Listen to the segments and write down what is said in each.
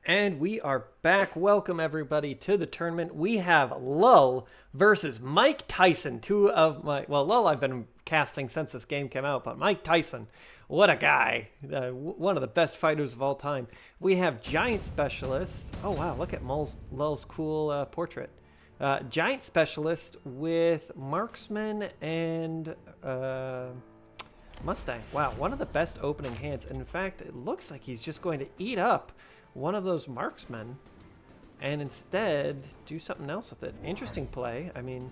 And we are back. Welcome everybody to the tournament. We have Lull versus Mike Tyson. Two of my, well, Lull I've been casting since this game came out, but Mike Tyson, what a guy. One of the best fighters of all time. We have Giant Specialist. Oh wow, look at Lull's cool portrait. Giant Specialist with Marksman and Mustang. Wow, one of the best opening hands. In fact, it looks like he's just going to eat up one of those marksmen and instead do something else with it. Interesting play. I mean,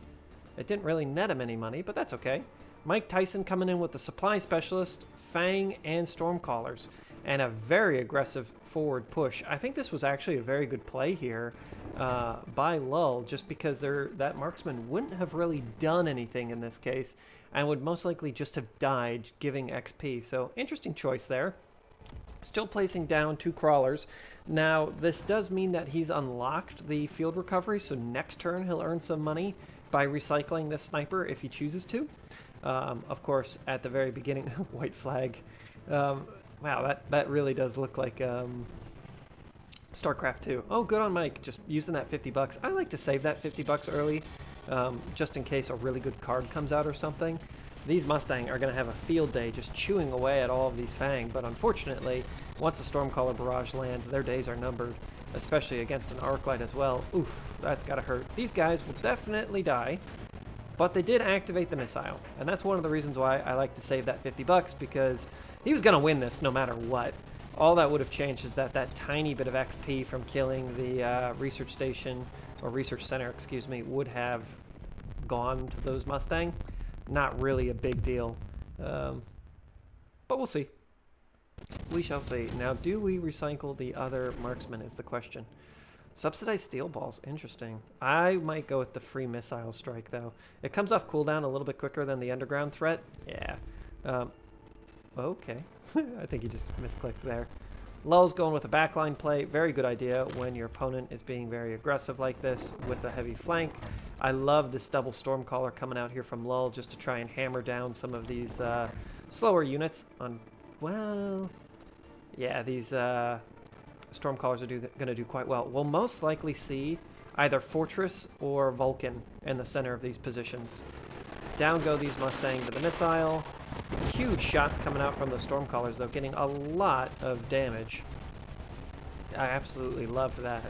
it didn't really net him any money, but that's okay. Mike Tyson coming in with the Supply Specialist, Fang, and Stormcallers, and a very aggressive forward push. I think this was actually a very good play here by Lull, just because that marksman wouldn't have really done anything in this case and would most likely just have died, giving XP. So interesting choice there. Still placing down 2 crawlers. Now, this does mean that he's unlocked the field recovery, so next turn he'll earn some money by recycling this sniper if he chooses to. Of course, at the very beginning, white flag. Wow, that really does look like StarCraft 2. Oh, good on Mike, just using that 50 bucks. I like to save that 50 bucks early, just in case a really good card comes out or something. These Mustang are going to have a field day just chewing away at all of these Fang, but unfortunately, once the Stormcaller barrage lands, their days are numbered, especially against an Arclight as well. Oof, that's got to hurt. These guys will definitely die, but they did activate the missile, and that's one of the reasons why I like to save that 50 bucks, because he was going to win this no matter what. All that would have changed is that tiny bit of XP from killing the research station, or research center, excuse me, would have gone to those Mustang. Not really a big deal, but we'll see. We shall see. Now, do we recycle the other marksman is the question. Subsidized steel balls, interesting. I might go with the free missile strike, though. It comes off cooldown a little bit quicker than the underground threat. Yeah. Okay. I think he just misclicked there. Lull's going with a backline play. Very good idea when your opponent is being very aggressive like this with a heavy flank. I love this double Stormcaller coming out here from Lull just to try and hammer down some of these slower units on, well, yeah, these Stormcallers are going to do quite well. We'll most likely see either Fortress or Vulcan in the center of these positions. Down go these Mustang to the missile. Huge shots coming out from the Stormcallers, though, getting a lot of damage. I absolutely love that.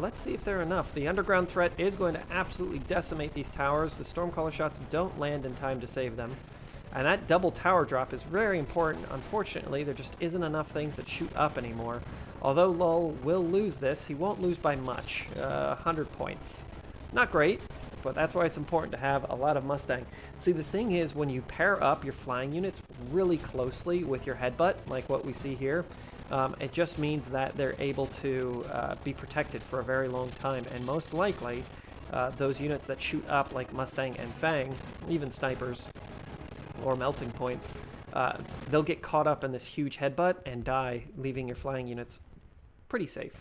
Let's see if they're enough. The underground threat is going to absolutely decimate these towers. The Stormcaller shots don't land in time to save them. And that double tower drop is very important. Unfortunately, there just isn't enough things that shoot up anymore. Although Lull will lose this, he won't lose by much. 100 points. Not great, but that's why it's important to have a lot of Mustang. See, the thing is, when you pair up your flying units really closely with your headbutt, like what we see here, it just means that they're able to be protected for a very long time, and most likely those units that shoot up like Mustang and Fang, even snipers or melting points, they'll get caught up in this huge headbutt and die, leaving your flying units pretty safe.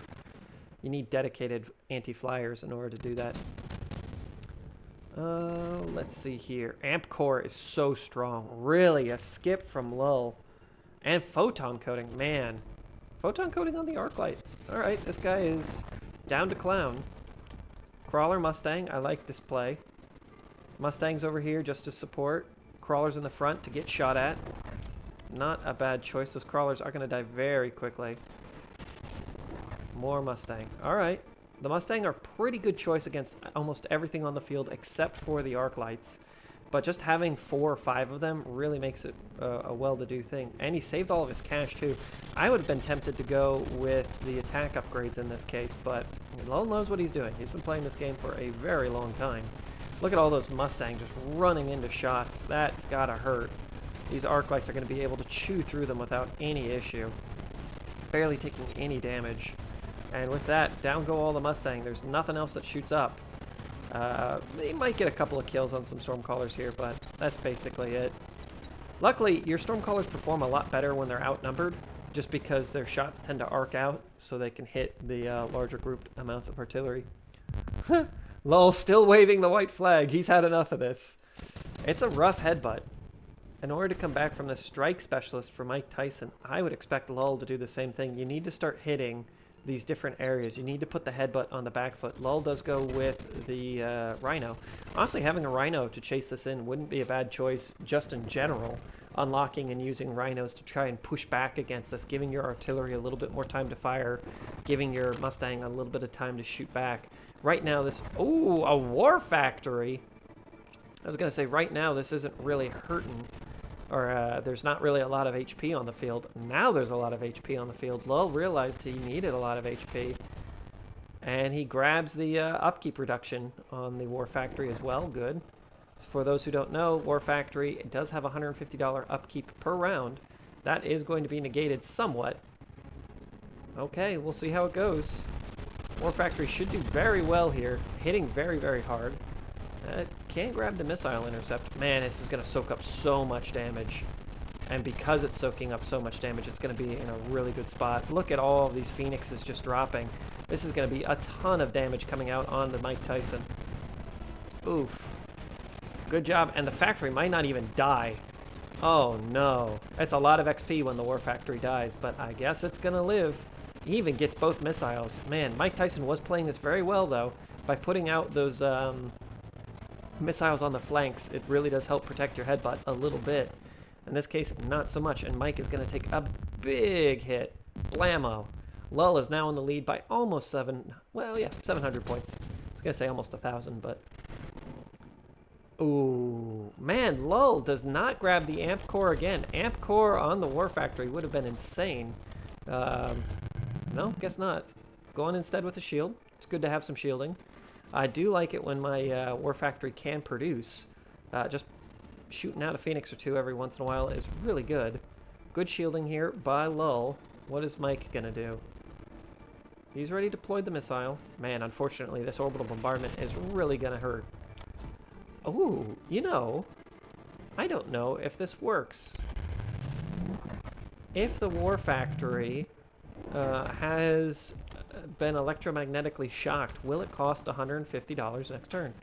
You need dedicated anti-flyers in order to do that. Let's see here. Amp Core is so strong. Really, a skip from Lull. And Photon Coating, man. Photon Coating on the Arclight. Alright, this guy is down to clown. Crawler Mustang, I like this play. Mustangs over here just to support. Crawlers in the front to get shot at. Not a bad choice. Those crawlers are going to die very quickly. More Mustang. Alright. The Mustang are a pretty good choice against almost everything on the field except for the Arclights. But just having 4 or 5 of them really makes it a well-to-do thing. And he saved all of his cash, too. I would have been tempted to go with the attack upgrades in this case, but Lull knows what he's doing. He's been playing this game for a very long time. Look at all those Mustangs just running into shots. That's gotta hurt. These Arclights are going to be able to chew through them without any issue. Barely taking any damage. And with that, down go all the Mustang. There's nothing else that shoots up. They might get a couple of kills on some Stormcallers here, but that's basically it. Luckily, your Stormcallers perform a lot better when they're outnumbered, just because their shots tend to arc out, so they can hit the larger grouped amounts of artillery. Lull still waving the white flag. He's had enough of this. It's a rough headbutt. in order to come back from the strike specialist for Mike Tyson, I would expect Lull to do the same thing. You need to start hitting these different areas. You need to put the headbutt on the back foot. Lull does go with the Rhino. Honestly, having a Rhino to chase this in wouldn't be a bad choice just in general. Unlocking and using Rhinos to try and push back against this, giving your artillery a little bit more time to fire, giving your Mustang a little bit of time to shoot back. Right now this... Ooh, a War Factory! I was going to say, right now this isn't really hurting. Or there's not really a lot of HP on the field. Now there's a lot of HP on the field. Lull realized he needed a lot of HP. And he grabs the upkeep reduction on the War Factory as well. Good. For those who don't know, War Factory, it does have a $150 upkeep per round. That is going to be negated somewhat. Okay, we'll see how it goes. War Factory should do very well here. Hitting very, very hard. Can't grab the missile intercept. Man, this is going to soak up so much damage. And because it's soaking up so much damage, it's going to be in a really good spot. Look at all of these Phoenixes just dropping. This is going to be a ton of damage coming out on the Mike Tyson. Oof. Good job. And the factory might not even die. Oh, no. That's a lot of XP when the War Factory dies, but I guess it's going to live. He even gets both missiles. Man, Mike Tyson was playing this very well, though. By putting out those... missiles on the flanks, it really does help protect your headbutt a little bit. In this case, not so much, and Mike is going to take a big hit. Blammo. Lull is now in the lead by almost 700 points. I was going to say almost 1,000, but... Ooh, man, Lull does not grab the Amp Core again. Amp Core on the War Factory would have been insane. No, guess not. Go on instead with the shield. It's good to have some shielding. I do like it when my War Factory can produce. Just shooting out a Phoenix or two every once in a while is really good. Good shielding here by Lull. What is Mike going to do? He's already deployed the missile. Man, unfortunately, this orbital bombardment is really going to hurt. Ooh, you know, I don't know if this works. If the War Factory has been electromagnetically shocked, will it cost $150 next turn?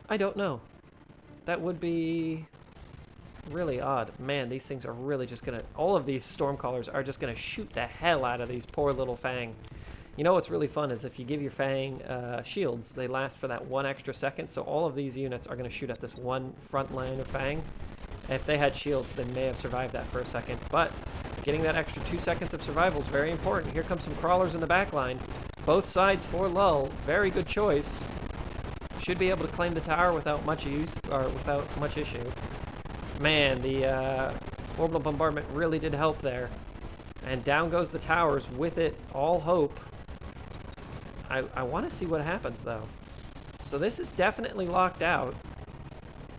I don't know. That would be really odd. Man, these things are really just gonna... All of these Stormcallers are just gonna shoot the hell out of these poor little Fang. You know what's really fun is if you give your Fang shields, they last for that 1 extra second, so all of these units are gonna shoot at this one front line of Fang. If they had shields, they may have survived that for a second, but getting that extra 2 seconds of survival is very important. Here comes some crawlers in the back line. Both sides for Lull. Very good choice. Should be able to claim the tower without much use, or without much issue. Man, the orbital bombardment really did help there. And down goes the towers. With it, all hope. I want to see what happens, though. So this is definitely locked out.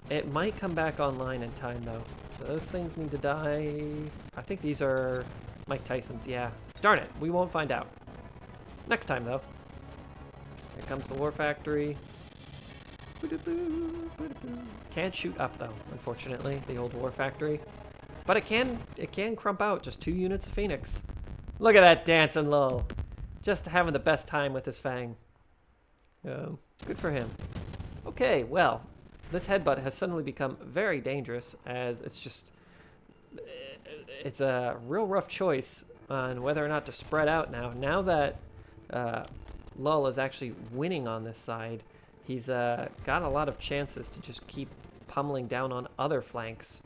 It might come back online in time, though. So those things need to die. I think these are Mike Tyson's, yeah. Darn it, we won't find out. Next time, though. Here comes the War Factory. Can't shoot up, though, unfortunately, the old War Factory. But it can crump out just 2 units of Phoenix. Look at that dancing Lull. Just having the best time with his Fang. Good for him. Okay, well, this headbutt has suddenly become very dangerous, as it's a real rough choice on whether or not to spread out now. Now that Lull is actually winning on this side, he's got a lot of chances to just keep pummeling down on other flanks.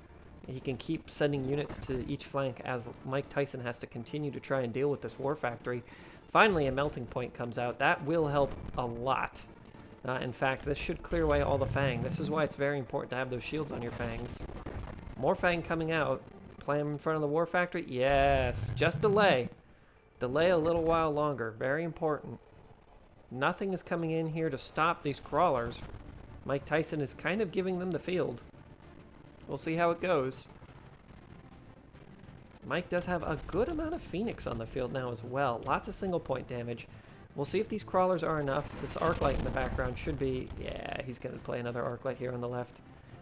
He can keep sending units to each flank as Mike Tyson has to continue to try and deal with this War Factory. Finally, a melting point comes out. That will help a lot. In fact, this should clear away all the Fang. This is why it's very important to have those shields on your Fangs. More Fang coming out. Play them in front of the War Factory? Yes. Just delay. Delay a little while longer. Very important. Nothing is coming in here to stop these crawlers. Mike Tyson is kind of giving them the field. We'll see how it goes. Mike does have a good amount of Phoenix on the field now as well. Lots of single point damage. We'll see if these crawlers are enough. This arc light in the background should be... Yeah, he's going to play another arc light here on the left.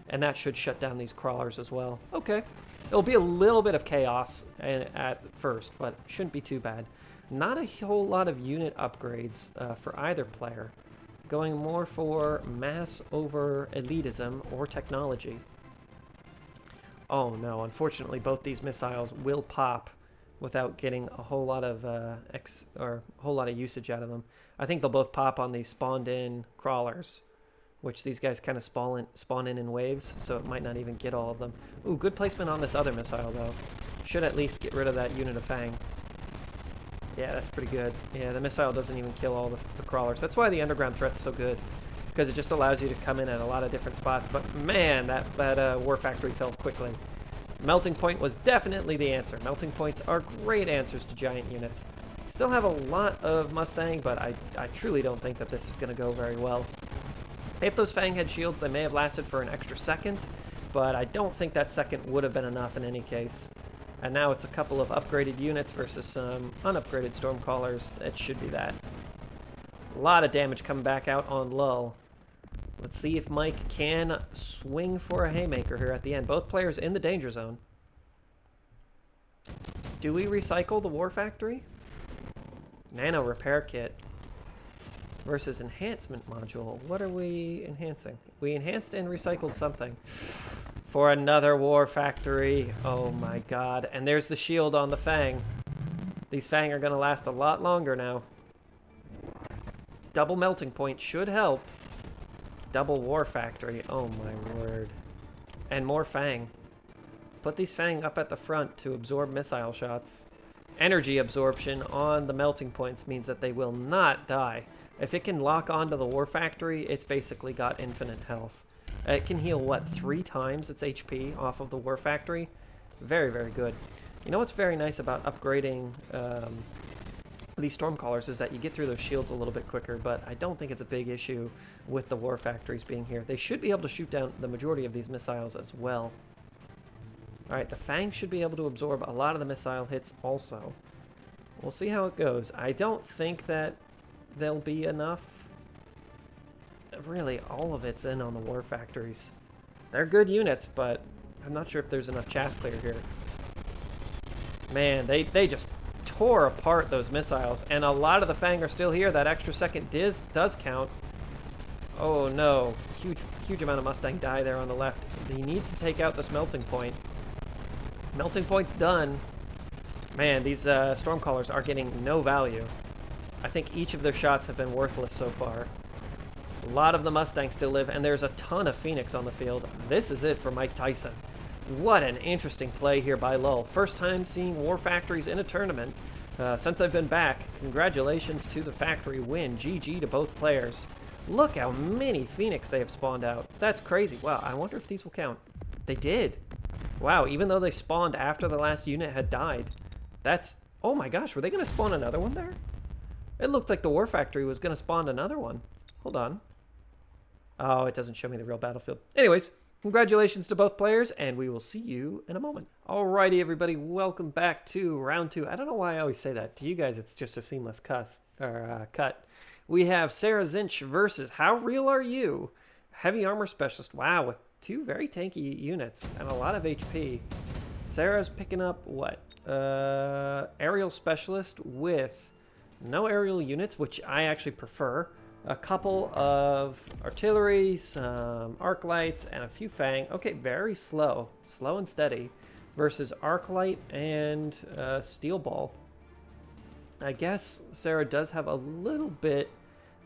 And that should shut down these crawlers as well. Okay. It'll be a little bit of chaos at first, but shouldn't be too bad. Not a whole lot of unit upgrades for either player. Going more for mass over elitism or technology. Oh no, unfortunately both these missiles will pop without getting a whole lot of usage out of them. I think they'll both pop on these spawned in crawlers, which these guys kind of spawn in waves, so it might not even get all of them. Ooh, good placement on this other missile though. Should at least get rid of that unit of Fang. Yeah, that's pretty good. Yeah, the missile doesn't even kill all the crawlers. That's why the underground threat's so good, because it just allows you to come in at a lot of different spots. But man, that war factory fell quickly. Melting point was definitely the answer. Melting points are great answers to giant units. Still have a lot of Mustang, but I truly don't think that this is going to go very well. If those Fang had shields, they may have lasted for an extra second, but I don't think that second would have been enough in any case. And now it's a couple of upgraded units versus some unupgraded Stormcallers. It should be that. A lot of damage coming back out on Lull. Let's see if Mike can swing for a haymaker here at the end. Both players in the danger zone. Do we recycle the war factory? Nano repair kit versus enhancement module. What are we enhancing? We enhanced and recycled something. For another war factory. Oh my god. And there's the shield on the Fang. These Fang are going to last a lot longer now. Double melting point should help. Double war factory. Oh my word. And more Fang. Put these Fang up at the front to absorb missile shots. Energy absorption on the melting points means that they will not die. If it can lock onto the war factory, it's basically got infinite health. It can heal, what, 3 times its HP off of the war factory? Very, very good. You know what's very nice about upgrading these Stormcallers is that you get through those shields a little bit quicker, but I don't think it's a big issue with the war factories being here. They should be able to shoot down the majority of these missiles as well. Alright, the Fang should be able to absorb a lot of the missile hits also. We'll see how it goes. I don't think that there'll be enough. Really, all of it's in on the war factories. They're good units, but I'm not sure if there's enough chaff clear here. Man, they just tore apart those missiles, and a lot of the Fang are still here. That extra second does count. Oh no, huge amount of Mustang die there on the left. He needs to take out this melting point. Melting point's done. Man, these Stormcallers are getting no value. I think each of their shots have been worthless so far. A lot of the Mustangs still live, and there's a ton of Phoenix on the field. This is it for Mike Tyson. What an interesting play here by Lull. First time seeing war factories in a tournament since I've been back. Congratulations to the factory win. GG to both players. Look how many Phoenix they have spawned out. That's crazy. Wow, I wonder if these will count. They did. Wow, even though they spawned after the last unit had died. That's... Oh my gosh, were they going to spawn another one there? It looked like the war factory was going to spawn another one. Hold on. Oh, it doesn't show me the real battlefield. Anyways, congratulations to both players, and we will see you in a moment. Alrighty, everybody, welcome back to round 2. I don't know why I always say that. To you guys, it's just a seamless cut. We have SaraTzch versus howrealru, heavy armor specialist. Wow, with 2 very tanky units and a lot of HP. Sarah's picking up what? Aerial specialist with no aerial units, which I actually prefer. A couple of artillery, some arc lights, and a few Fang. Okay, very slow. Slow and steady. Versus arc light and steel ball. I guess Sarah does have a little bit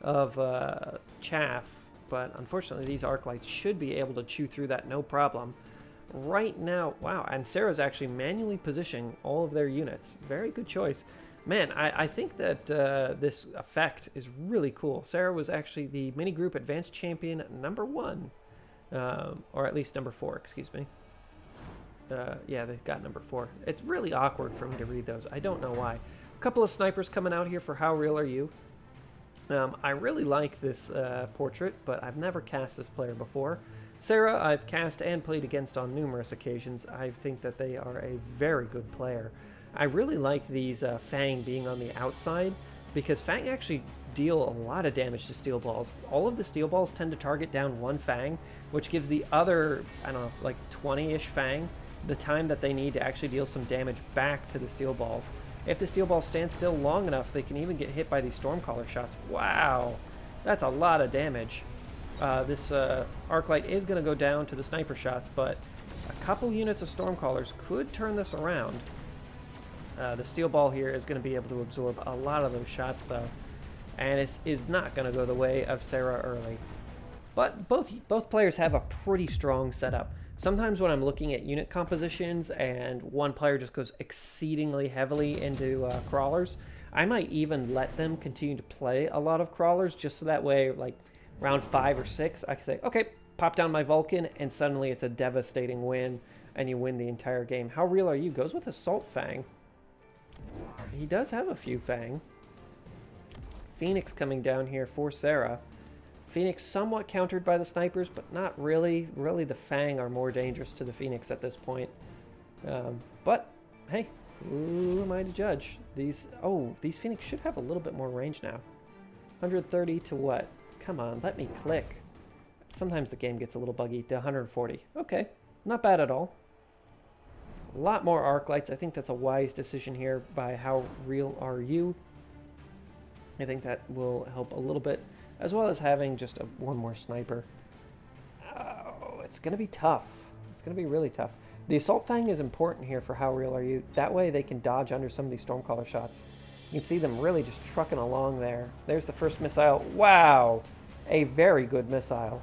of chaff, but unfortunately these arc lights should be able to chew through that no problem. Right now, wow, and Sarah's actually manually positioning all of their units. Very good choice. Man, I think that this effect is really cool. Sarah was actually the mini group advanced champion #1, or at least #4, excuse me. Yeah, they've got #4. It's really awkward for me to read those. I don't know why. A couple of snipers coming out here for howrealru. I really like this portrait, but I've never cast this player before. Sarah, I've cast and played against on numerous occasions. I think that they are a very good player. I really like these Fang being on the outside, because Fang actually deal a lot of damage to steel balls. All of the steel balls tend to target down one Fang, which gives the other, I don't know, like 20-ish Fang the time that they need to actually deal some damage back to the steel balls. If the steel balls stand still long enough, they can even get hit by these Stormcaller shots. Wow, that's a lot of damage. This arc light is going to go down to the sniper shots, but A couple units of Stormcallers could turn this around. The Steel Ball here is going to be able to absorb a lot of those shots, though. And it is not going to go the way of Sara early. But both players have a pretty strong setup. Sometimes when I'm looking at unit compositions and one player just goes exceedingly heavily into crawlers, I might even let them continue to play a lot of crawlers just so that way, like round 5 or 6, I can say, okay, pop down my Vulcan, and suddenly it's a devastating win, and you win the entire game. How real are you? Goes with Assault Fang. He does have a few Fang. Phoenix coming down here for Sara. Phoenix somewhat countered by the snipers, but not really. Really, the Fang are more dangerous to the Phoenix at this point. But, hey, who am I to judge? These Phoenix should have a little bit more range now. 130 to what? Come on, let me click. Sometimes the game gets a little buggy. To 140. Okay, not bad at all. A lot more arc lights. I think that's a wise decision here by How Real Are You. I think that will help a little bit, as well as having just one more sniper. Oh, it's going to be tough. It's going to be really tough. The Assault Fang is important here for How Real Are You. That way they can dodge under some of these Stormcaller shots. You can see them really just trucking along there. There's the first missile. Wow! A very good missile.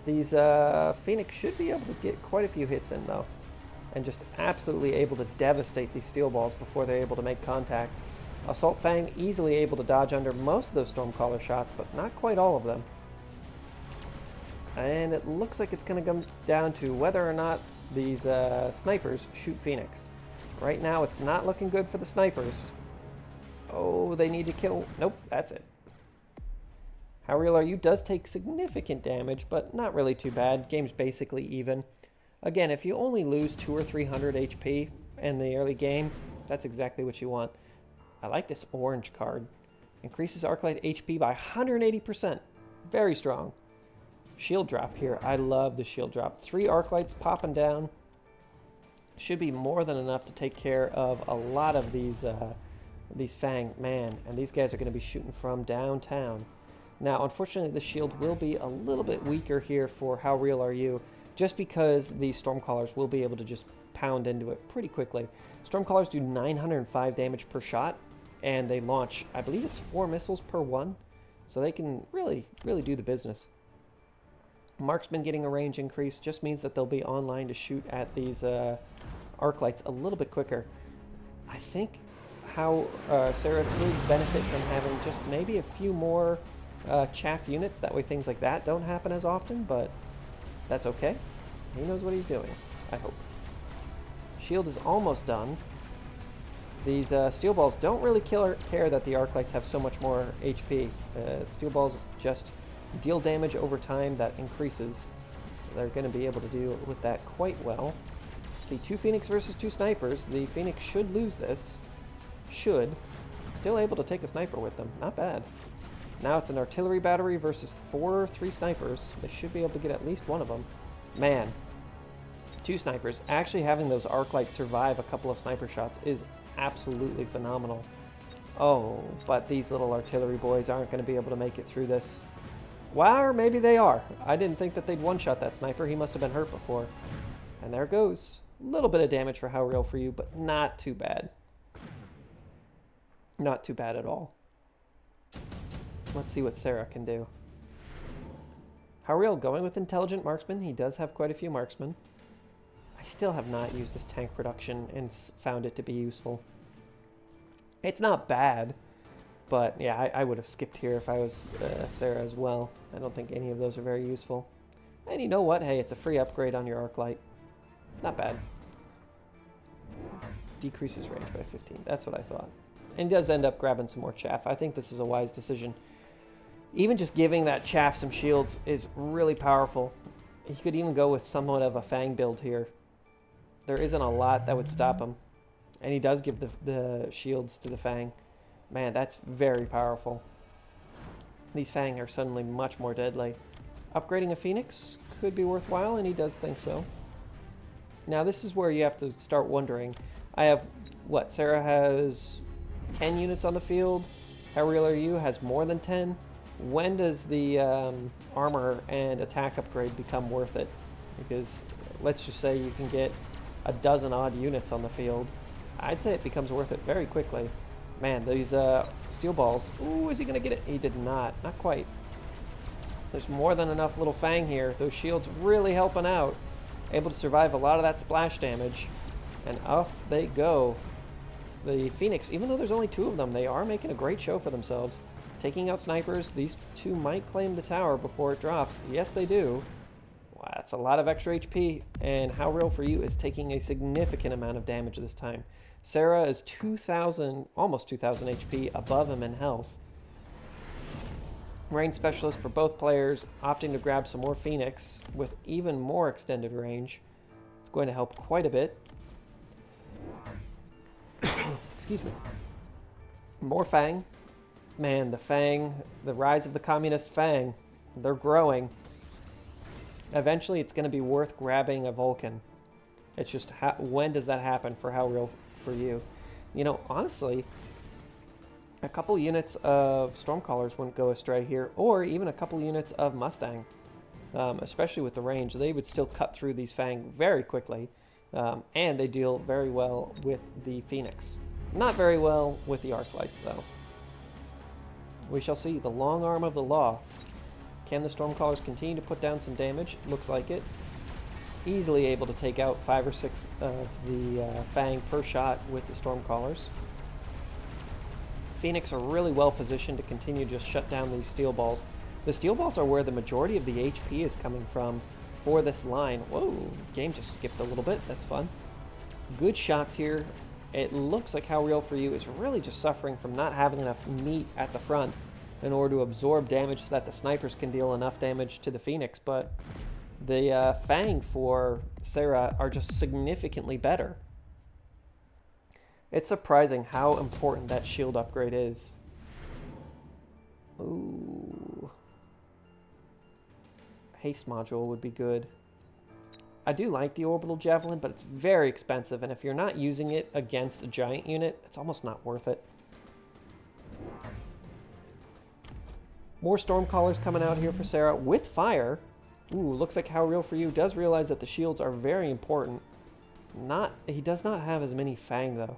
These Phoenix should be able to get quite a few hits in, though. And just absolutely able to devastate these steel balls before they're able to make contact. Assault Fang easily able to dodge under most of those Stormcaller shots, but not quite all of them. And it looks like it's going to come down to whether or not these snipers shoot Phoenix. Right now, it's not looking good for the snipers. Oh, they need to kill... Nope, that's it. How Real Are You does take significant damage, but not really too bad. Game's basically even. Again, if you only lose 200 or 300 HP in the early game, that's exactly what you want. I like this orange card. Increases Arclight HP by 180%. Very strong. Shield drop here. I love the shield drop. 3 Arclights popping down. Should be more than enough to take care of a lot of these Fang. Man, and these guys are going to be shooting from downtown. Now, unfortunately, the shield will be a little bit weaker here for How Real Are You, just because the Stormcallers will be able to just pound into it pretty quickly. Stormcallers do 905 damage per shot, and they launch, I believe it's 4 missiles per one, so they can really, really do the business. Marksman getting a range increase just means that they'll be online to shoot at these arc lights a little bit quicker. I think how Sara would benefit from having just maybe a few more chaff units, that way things like that don't happen as often, but that's okay. He knows what he's doing, I hope. Shield is almost done. These steel balls don't really care that the arc lights have so much more HP. Steel balls just deal damage over time that increases. So they're going to be able to deal with that quite well. See, 2 Phoenix versus 2 snipers. The Phoenix should lose this. Should. Still able to take a sniper with them. Not bad. Now it's an artillery battery versus 3 snipers. They should be able to get at least one of them. Man. 2 snipers. Actually having those arc lights survive a couple of sniper shots is absolutely phenomenal. Oh, but these little artillery boys aren't going to be able to make it through this. Wow, or maybe they are. I didn't think that they'd one-shot that sniper. He must have been hurt before. And there goes. A little bit of damage for How Real for You, but not too bad. Not too bad at all. Let's see what Sara can do. How Real going with Intelligent Marksman. He does have quite a few marksmen. I still have not used this tank production and found it to be useful. It's not bad, but yeah, I would have skipped here if I was Sara as well. I don't think any of those are very useful. And you know what? Hey, it's a free upgrade on your arc light. Not bad. Decreases range by 15. That's what I thought. And does end up grabbing some more chaff. I think this is a wise decision. Even just giving that chaff some shields is really powerful. He could even go with somewhat of a Fang build here. There isn't a lot that would stop him. And he does give the shields to the Fang. Man, that's very powerful. These Fang are suddenly much more deadly. Upgrading a Phoenix could be worthwhile, and he does think so. Now, this is where you have to start wondering. I have, what, Sara has 10 units on the field. How Real Are You has more than 10. When does the armor and attack upgrade become worth it? because let's just say you can get a dozen odd units on the field. I'd say it becomes worth it very quickly. Man, these steel balls. Ooh, is he going to get it? He did not. Not quite. There's more than enough little fang here. Those shields really helping out. Able to survive a lot of that splash damage. And off they go. The Phoenix, even though there's only 2 of them, they are making a great show for themselves. Taking out snipers. These 2 might claim the tower before it drops. Yes, they do. Wow, that's a lot of extra HP. And How Real For You is taking a significant amount of damage this time. Sarah is 2,000, almost 2,000 HP above him in health. Range specialist for both players, opting to grab some more Phoenix with even more extended range. It's going to help quite a bit. Excuse me. More Fang. Man, the Fang, the rise of the communist Fang, they're growing. Eventually, it's going to be worth grabbing a Vulcan. It's just, when does that happen for How Real For You? You know, honestly, a couple units of Stormcallers wouldn't go astray here, or even a couple units of Mustang, especially with the range. They would still cut through these Fang very quickly, and they deal very well with the Phoenix. Not very well with the Arclights, though. We shall see. The long arm of the law. Can the Stormcallers continue to put down some damage? Looks like it. Easily able to take out 5 or 6 of the Fang per shot with the Stormcallers. Phoenix are really well positioned to continue to just shut down these steel balls. The steel balls are where the majority of the HP is coming from for this line. Whoa, game just skipped a little bit. That's fun. Good shots here. It looks like How Real For You is really just suffering from not having enough meat at the front in order to absorb damage so that the snipers can deal enough damage to the Phoenix, but the Fang for Sarah are just significantly better. It's surprising how important that shield upgrade is. Ooh. Haste module would be good. I do like the orbital javelin, but it's very expensive, and if you're not using it against a giant unit, it's almost not worth it. More Stormcallers coming out here for Sarah with fire. Ooh, looks like How Real For You does realize that the shields are very important. He does not have as many Fang, though.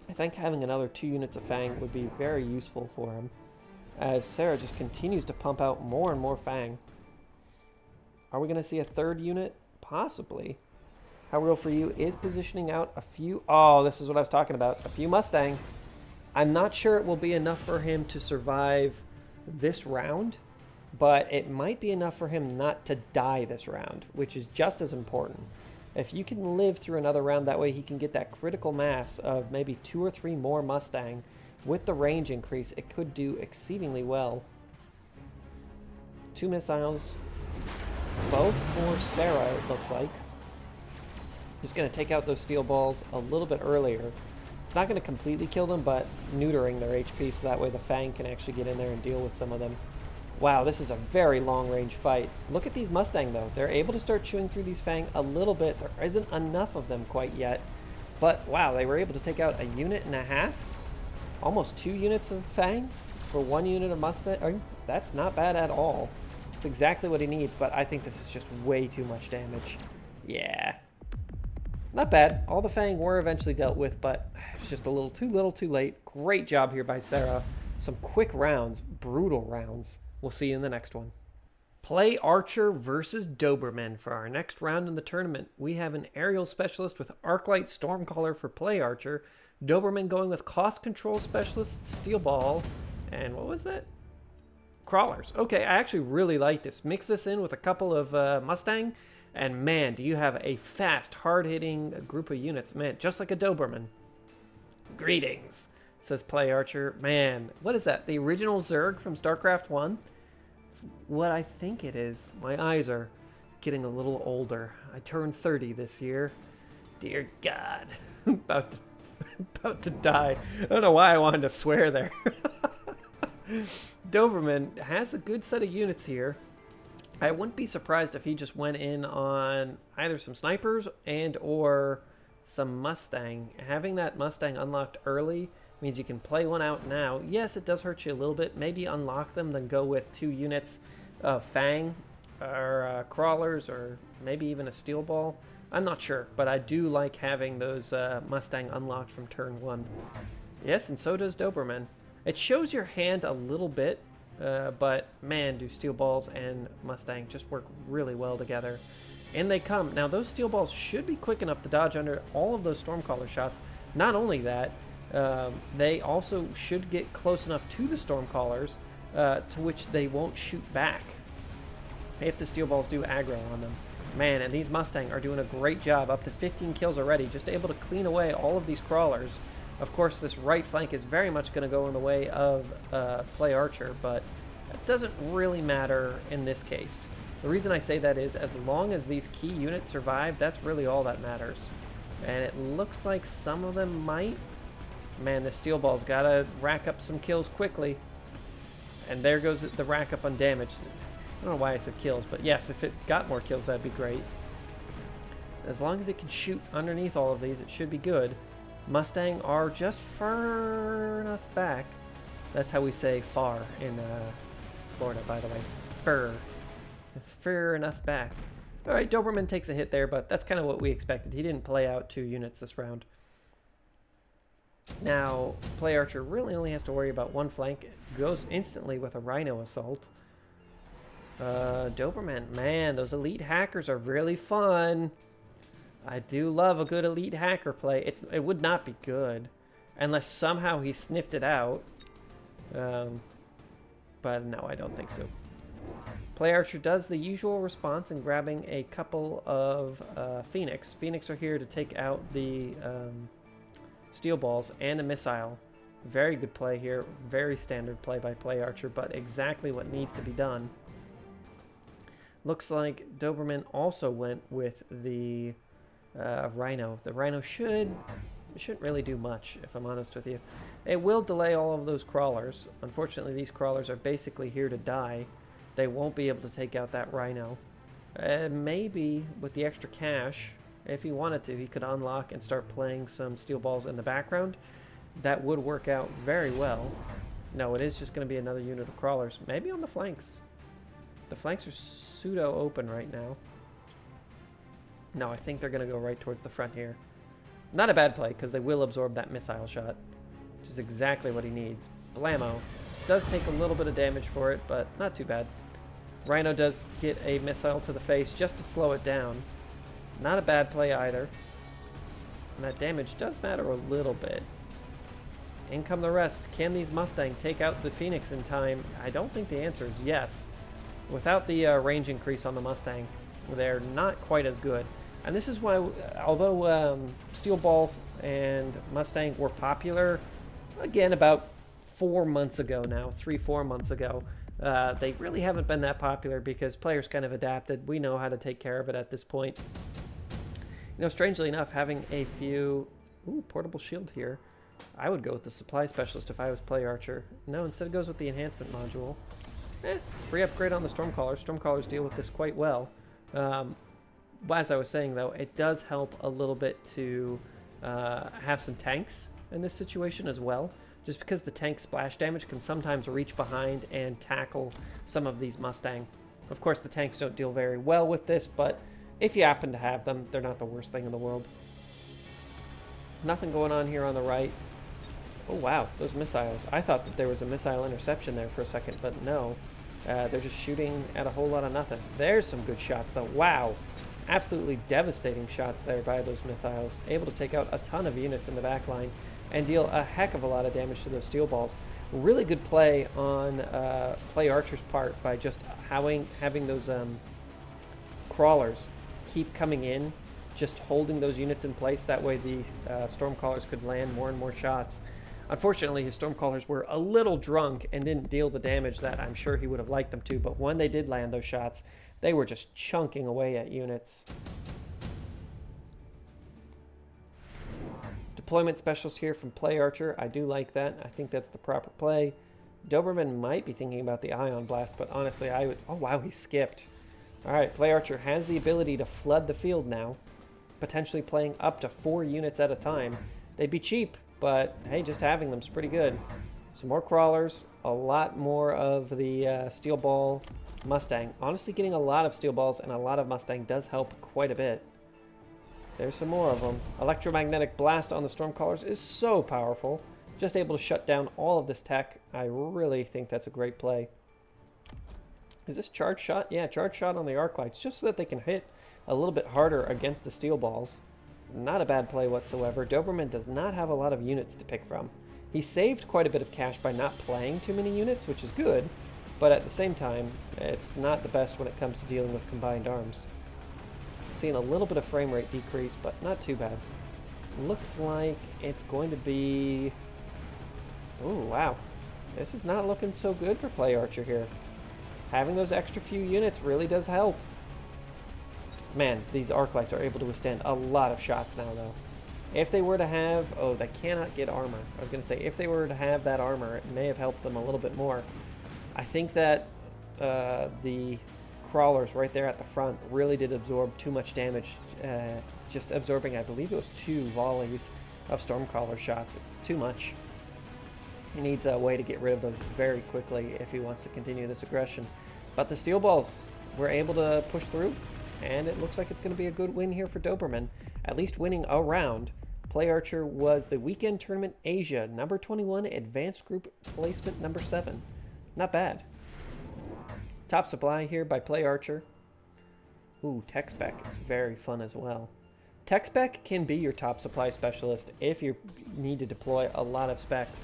I think having another 2 units of Fang would be very useful for him, as Sarah just continues to pump out more and more Fang. Are we going to see a 3rd unit? Possibly. How Real For You is positioning out a few... Oh, this is what I was talking about. A few Mustang. I'm not sure it will be enough for him to survive this round, but it might be enough for him not to die this round, which is just as important. If you can live through another round, that way he can get that critical mass of maybe 2 or 3 more Mustang. With the range increase, it could do exceedingly well. 2 missiles, both for Sarah, it looks like. Just going to take out those steel balls a little bit earlier. It's not going to completely kill them, but neutering their HP so that way the Fang can actually get in there and deal with some of them. Wow, this is a very long-range fight. Look at these Mustang, though. They're able to start chewing through these Fang a little bit. There isn't enough of them quite yet. But, wow, they were able to take out a unit and a half. Almost 2 units of Fang for 1 unit of Mustang. That's not bad at all. It's exactly what he needs, but I think this is just way too much damage. Yeah. Not bad. All the Fang were eventually dealt with, but it's just a little too late. Great job here by Sarah. Some quick rounds. Brutal rounds. We'll see you in the next one. Play Archer versus Doberman for our next round in the tournament. We have an aerial specialist with Arclight Stormcaller for Play Archer. Doberman going with cost control specialist, Steel Ball, and what was that? Crawlers. Okay, I actually really like this. Mix this in with a couple of Mustang, and man, do you have a fast, hard-hitting group of units. Man, just like a Doberman. Greetings, says Play Archer. Man, what is that? The original Zerg from StarCraft 1? It's what I think it is. My eyes are getting a little older. I turned 30 this year. Dear God. about to die. I don't know why I wanted to swear there. Doberman has a good set of units here. I wouldn't be surprised if he just went in on either some snipers and or some Mustang. Having that Mustang unlocked early means you can play one out now. Yes, it does hurt you a little bit. Maybe unlock them, then go with 2 units of Fang crawlers, or maybe even a steel ball. I'm not sure, but I do like having those Mustang unlocked from turn 1. Yes, and so does Doberman. It shows your hand a little bit, but man, do steel balls and Mustang just work really well together. And they come. Now, those steel balls should be quick enough to dodge under all of those Stormcaller shots. Not only that, they also should get close enough to the Stormcallers to which they won't shoot back if the steel balls do aggro on them. Man, and these Mustang are doing a great job. Up to 15 kills already, just able to clean away all of these crawlers. Of course, this right flank is very much going to go in the way of Play Archer, but it doesn't really matter in this case. The reason I say that is, as long as these key units survive, that's really all that matters. And it looks like some of them might. Man, the steel ball's got to rack up some kills quickly. And there goes the rack up on damage. I don't know why I said kills, but yes, if it got more kills, that'd be great. As long as it can shoot underneath all of these, it should be good. Mustang are just far enough back. That's how we say far in Florida, by the way. Far enough back. Alright, Doberman takes a hit there, but that's kind of what we expected. He didn't play out 2 units this round. Now, Play Archer really only has to worry about one flank. Goes instantly with a Rhino Assault. Doberman, man, those elite hackers are really fun. I do love a good elite hacker play. It would not be good unless somehow he sniffed it out. But no, I don't think so. Play Archer does the usual response in grabbing a couple of Phoenix. Phoenix are here to take out the steel balls and a missile. Very good play here. Very standard play by Play Archer, but exactly what needs to be done. Looks like Doberman also went with the Rhino. The Rhino shouldn't really do much, if I'm honest with you. It will delay all of those crawlers. Unfortunately, these crawlers are basically here to die. They won't be able to take out that Rhino. Maybe with the extra cash, if he wanted to, he could unlock and start playing some steel balls in the background. That would work out very well. No, it is just going to be another unit of crawlers. Maybe on the flanks. The flanks are pseudo open right now. No, I think they're going to go right towards the front here. Not a bad play, because they will absorb that missile shot, which is exactly what he needs. Blammo. Does take a little bit of damage for it, but not too bad. Rhino does get a missile to the face just to slow it down. Not a bad play either. And that damage does matter a little bit. In come the rest. Can these Mustang take out the Phoenix in time? I don't think the answer is yes. Without the range increase on the Mustang, they're not quite as good. And this is why, although Steel Ball and Mustang were popular, again, about 4 months ago now, 3-4 months ago, they really haven't been that popular because players kind of adapted. We know how to take care of it at this point. You know, strangely enough, having a few... Ooh, portable shield here. I would go with the supply specialist if I was Play Archer. No, instead it goes with the enhancement module. Free upgrade on the Stormcallers. Stormcallers deal with this quite well. As I was saying, though, it does help a little bit to have some tanks in this situation as well. Just because the tank splash damage can sometimes reach behind and tackle some of these Mustang. Of course, the tanks don't deal very well with this, but if you happen to have them, they're not the worst thing in the world. Nothing going on here on the right. Oh, wow, those missiles. I thought that there was a missile interception there for a second, but no. They're just shooting at a whole lot of nothing. There's some good shots, though. Wow. Absolutely devastating shots there by those missiles. Able to take out a ton of units in the back line and deal a heck of a lot of damage to those steel balls. Really good play on Play Archer's part by just having those crawlers keep coming in, just holding those units in place. That way the Stormcallers could land more and more shots. Unfortunately, his Stormcallers were a little drunk and didn't deal the damage that I'm sure he would have liked them to, but when they did land those shots, they were just chunking away at units. Deployment specialist here from Play Archer. I do like that. I think that's the proper play. Doberman might be thinking about the Ion Blast, but honestly, I would... Oh, wow, he skipped. All right, Play Archer has the ability to flood the field now, potentially playing up to 4 units at a time. They'd be cheap, but hey, just having them's pretty good. Some more crawlers, a lot more of the steel ball Mustang. Honestly, getting a lot of steel balls and a lot of Mustang does help quite a bit. There's some more of them. Electromagnetic blast on the Stormcallers is so powerful. Just able to shut down all of this tech. I really think that's a great play. Is this charge shot? Yeah, charge shot on the arc lights, just so that they can hit a little bit harder against the steel balls. Not a bad play whatsoever. Doberman does not have a lot of units to pick from. He saved quite a bit of cash by not playing too many units, which is good, but at the same time, it's not the best when it comes to dealing with combined arms. Seeing a little bit of frame rate decrease, but not too bad. Looks like it's going to be... Oh, wow. This is not looking so good for Play Archer here. Having those extra few units really does help. Man, these arc lights are able to withstand a lot of shots now, though. If they were to have... Oh, they cannot get armor. I was going to say, if they were to have that armor, it may have helped them a little bit more. I think that the crawlers right there at the front really did absorb too much damage. Just absorbing, I believe it was 2 volleys of Stormcaller shots. It's too much. He needs a way to get rid of those very quickly if he wants to continue this aggression. But the steel balls were able to push through, and it looks like it's going to be a good win here for Doberman. At least winning a round. Play Archer was the Weekend Tournament Asia, number 21, Advanced Group Placement number 7. Not bad. Top supply here by Play Archer. Ooh, Tech Spec is very fun as well. Tech Spec can be your top supply specialist if you need to deploy a lot of specs.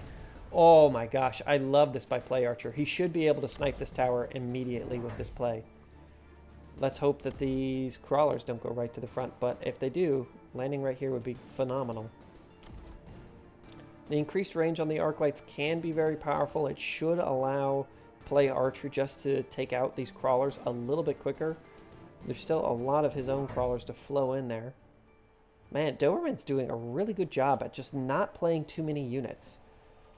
Oh my gosh, I love this by Play Archer. He should be able to snipe this tower immediately with this play. Let's hope that these crawlers don't go right to the front, but if they do, landing right here would be phenomenal. The increased range on the arc lights can be very powerful. It should allow Play Archer just to take out these crawlers a little bit quicker. There's still a lot of his own crawlers to flow in there. Man, Doberman's doing a really good job at just not playing too many units.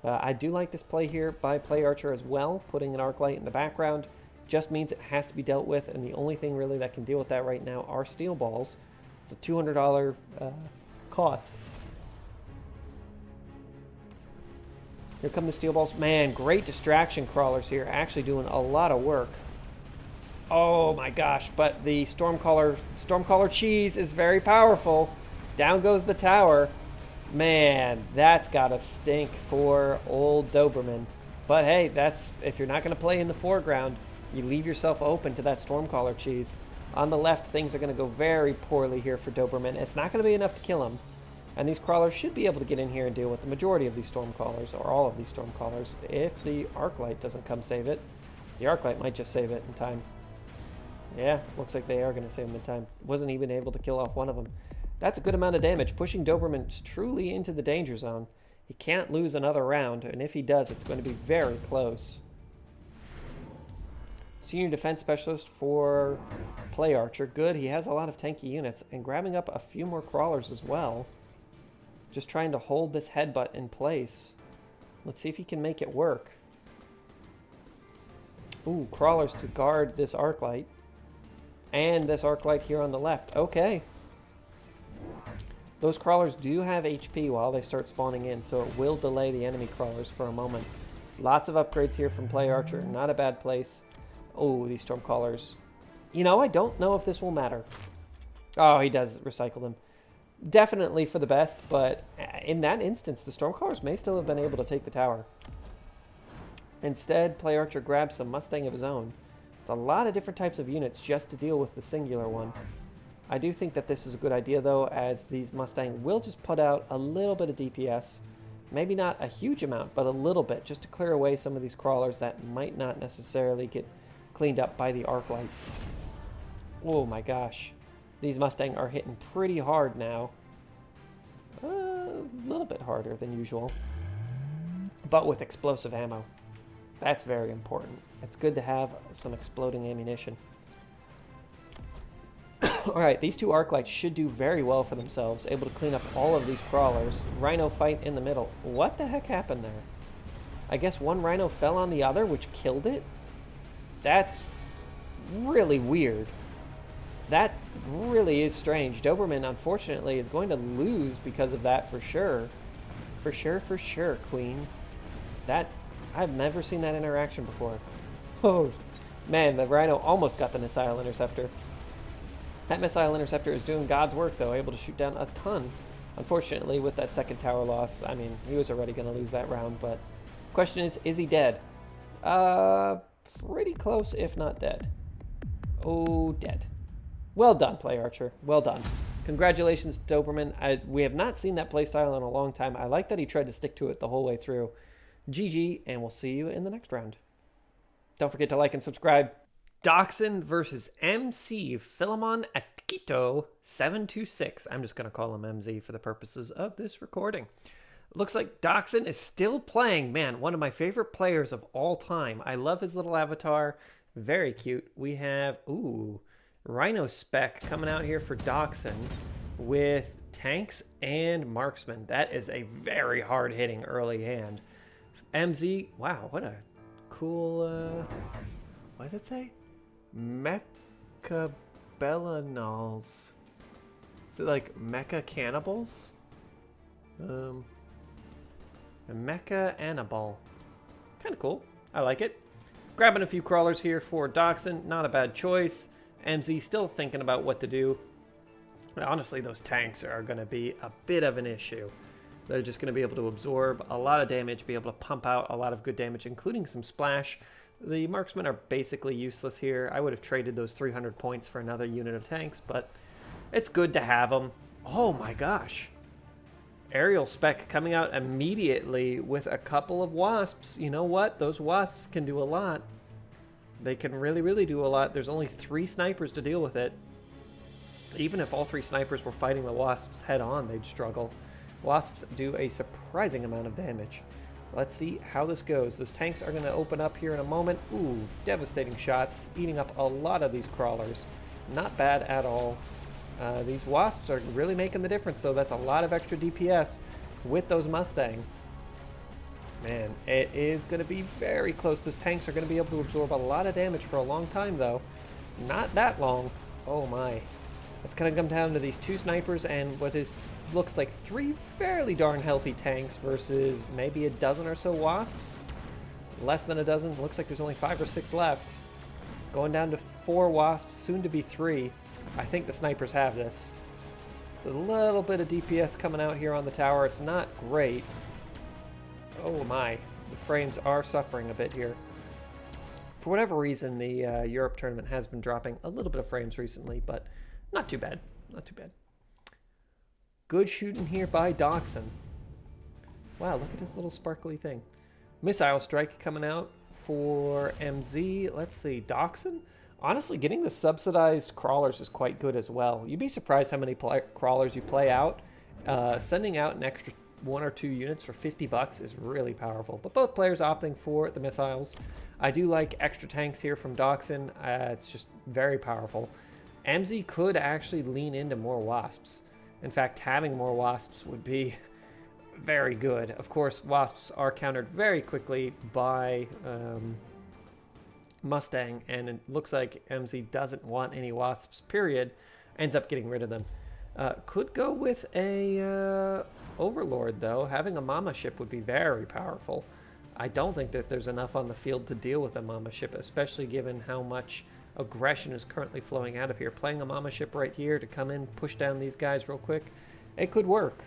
I do like this play here by Play Archer as well. Putting an arc light in the background just means it has to be dealt with, and the only thing really that can deal with that right now are steel balls. It's a $200 cost. Here come the steel balls. Man, great distraction crawlers here, actually doing a lot of work. Oh my gosh, but the Stormcaller cheese is very powerful. Down goes the tower. Man, that's gotta stink for old Doberman. But hey, that's if you're not gonna play in the foreground, you leave yourself open to that Stormcaller cheese. On the left, things are gonna go very poorly here for Doberman. It's not gonna be enough to kill him. And these crawlers should be able to get in here and deal with the majority of these Stormcallers, or all of these Stormcallers, if the Arclight doesn't come save it. The Arclight might just save it in time. Yeah, looks like they are going to save him in time. Wasn't even able to kill off one of them. That's a good amount of damage, pushing Doberman truly into the danger zone. He can't lose another round, and if he does, it's going to be very close. Senior Defense Specialist for Play Archer. Good, he has a lot of tanky units, and grabbing up a few more crawlers as well. Just trying to hold this headbutt in place. Let's see if he can make it work. Ooh, crawlers to guard this Arclight. And this Arclight here on the left. Okay. Those crawlers do have HP while they start spawning in, so it will delay the enemy crawlers for a moment. Lots of upgrades here from Play Archer. Not a bad place. Oh, these Stormcallers. You know, I don't know if this will matter. Oh, he does recycle them. Definitely for the best, but in that instance, the Stormcallers may still have been able to take the tower. Instead, Play Archer grabs some Mustang of his own. It's a lot of different types of units just to deal with the singular one. I do think that this is a good idea, though, as these Mustang will just put out a little bit of DPS. Maybe not a huge amount, but a little bit, just to clear away some of these crawlers that might not necessarily get cleaned up by the arc lights. Oh my gosh. These Mustang are hitting pretty hard now. A little bit harder than usual. But with explosive ammo. That's very important. It's good to have some exploding ammunition. Alright, these two arc lights should do very well for themselves. Able to clean up all of these crawlers. Rhino fight in the middle. What the heck happened there? I guess one Rhino fell on the other, which killed it? That's really weird. That really is strange. Doberman, unfortunately, is going to lose because of that for sure. For sure, Queen. That, I've never seen that interaction before. Oh, Man, the Rhino almost got the missile interceptor. That missile interceptor is doing God's work, though, able to shoot down a ton. Unfortunately, with that second tower loss, I mean, he was already going to lose that round, but question is he dead? Pretty close, if not dead. Oh, dead. Well done, Play Archer. Well done. Congratulations, Doberman. We have not seen that playstyle in a long time. I like that he tried to stick to it the whole way through. GG, and we'll see you in the next round. Don't forget to like and subscribe. Doxun versus MC Philemon Akito 726. I'm just going to call him MZ for the purposes of this recording. Looks like Doxun is still playing. Man, one of my favorite players of all time. I love his little avatar. Very cute. We have, Rhino Spec coming out here for Doxun with tanks and marksman. That is a very hard-hitting early hand. MZ, wow, what a cool, what does it say? Mechabellums. Is it like mecha cannibals? A mecha annibal. Kind of cool. I like it. Grabbing a few crawlers here for Doxun. Not a bad choice. MZ still thinking about what to do. Honestly, those tanks are going to be a bit of an issue. They're just going to be able to absorb a lot of damage, be able to pump out a lot of good damage, including some splash. The marksmen are basically useless here. I would have traded those 300 points for another unit of tanks, but it's good to have them. Oh my gosh. Aerial Spec coming out immediately with a couple of wasps. You know what? Those wasps can do a lot. They can really, really do a lot. There's only 3 snipers to deal with it. Even if all 3 snipers were fighting the wasps head on, they'd struggle. Wasps do a surprising amount of damage. Let's see how this goes. Those tanks are going to open up here in a moment. Ooh, devastating shots, eating up a lot of these crawlers. Not bad at all. These wasps are really making the difference, though. That's a lot of extra DPS with those Mustang. Man, it is going to be very close. Those tanks are going to be able to absorb a lot of damage for a long time, though. Not that long. Oh, my. It's going to come down to these 2 snipers and what looks like 3 fairly darn healthy tanks versus maybe a dozen or so wasps. Less than a dozen. Looks like there's only 5 or 6 left. Going down to 4 wasps, soon to be 3. I think the snipers have this. It's a little bit of DPS coming out here on the tower. It's not great. Oh my, the frames are suffering a bit here. For whatever reason, the Europe tournament has been dropping a little bit of frames recently, but not too bad. Not too bad. Good shooting here by Doxun. Wow, look at this little sparkly thing. Missile Strike coming out for MZ. Let's see, Doxun? Honestly, getting the subsidized crawlers is quite good as well. You'd be surprised how many crawlers you play out. Sending out an extra 1 or 2 units for 50 bucks is really powerful. But both players opting for the missiles. I do like extra tanks here from Doxun. It's just very powerful. MZ could actually lean into more wasps. In fact, having more wasps would be very good. Of course, wasps are countered very quickly by Mustang, and it looks like MZ doesn't want any wasps, period. Ends up getting rid of them. Could go with a Overlord, though. Having a Mama ship would be very powerful. I don't think that there's enough on the field to deal with a Mama ship, especially given how much aggression is currently flowing out of here. Playing a Mama ship right here to come in, push down these guys real quick, it could work.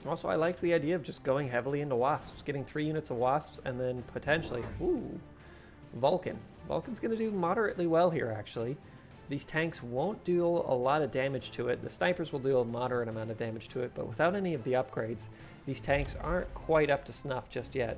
Also, I like the idea of just going heavily into wasps, getting 3 units of wasps, and then potentially, Vulcan. Vulcan's going to do moderately well here, actually. These tanks won't do a lot of damage to it. The snipers will do a moderate amount of damage to it, but without any of the upgrades, these tanks aren't quite up to snuff just yet.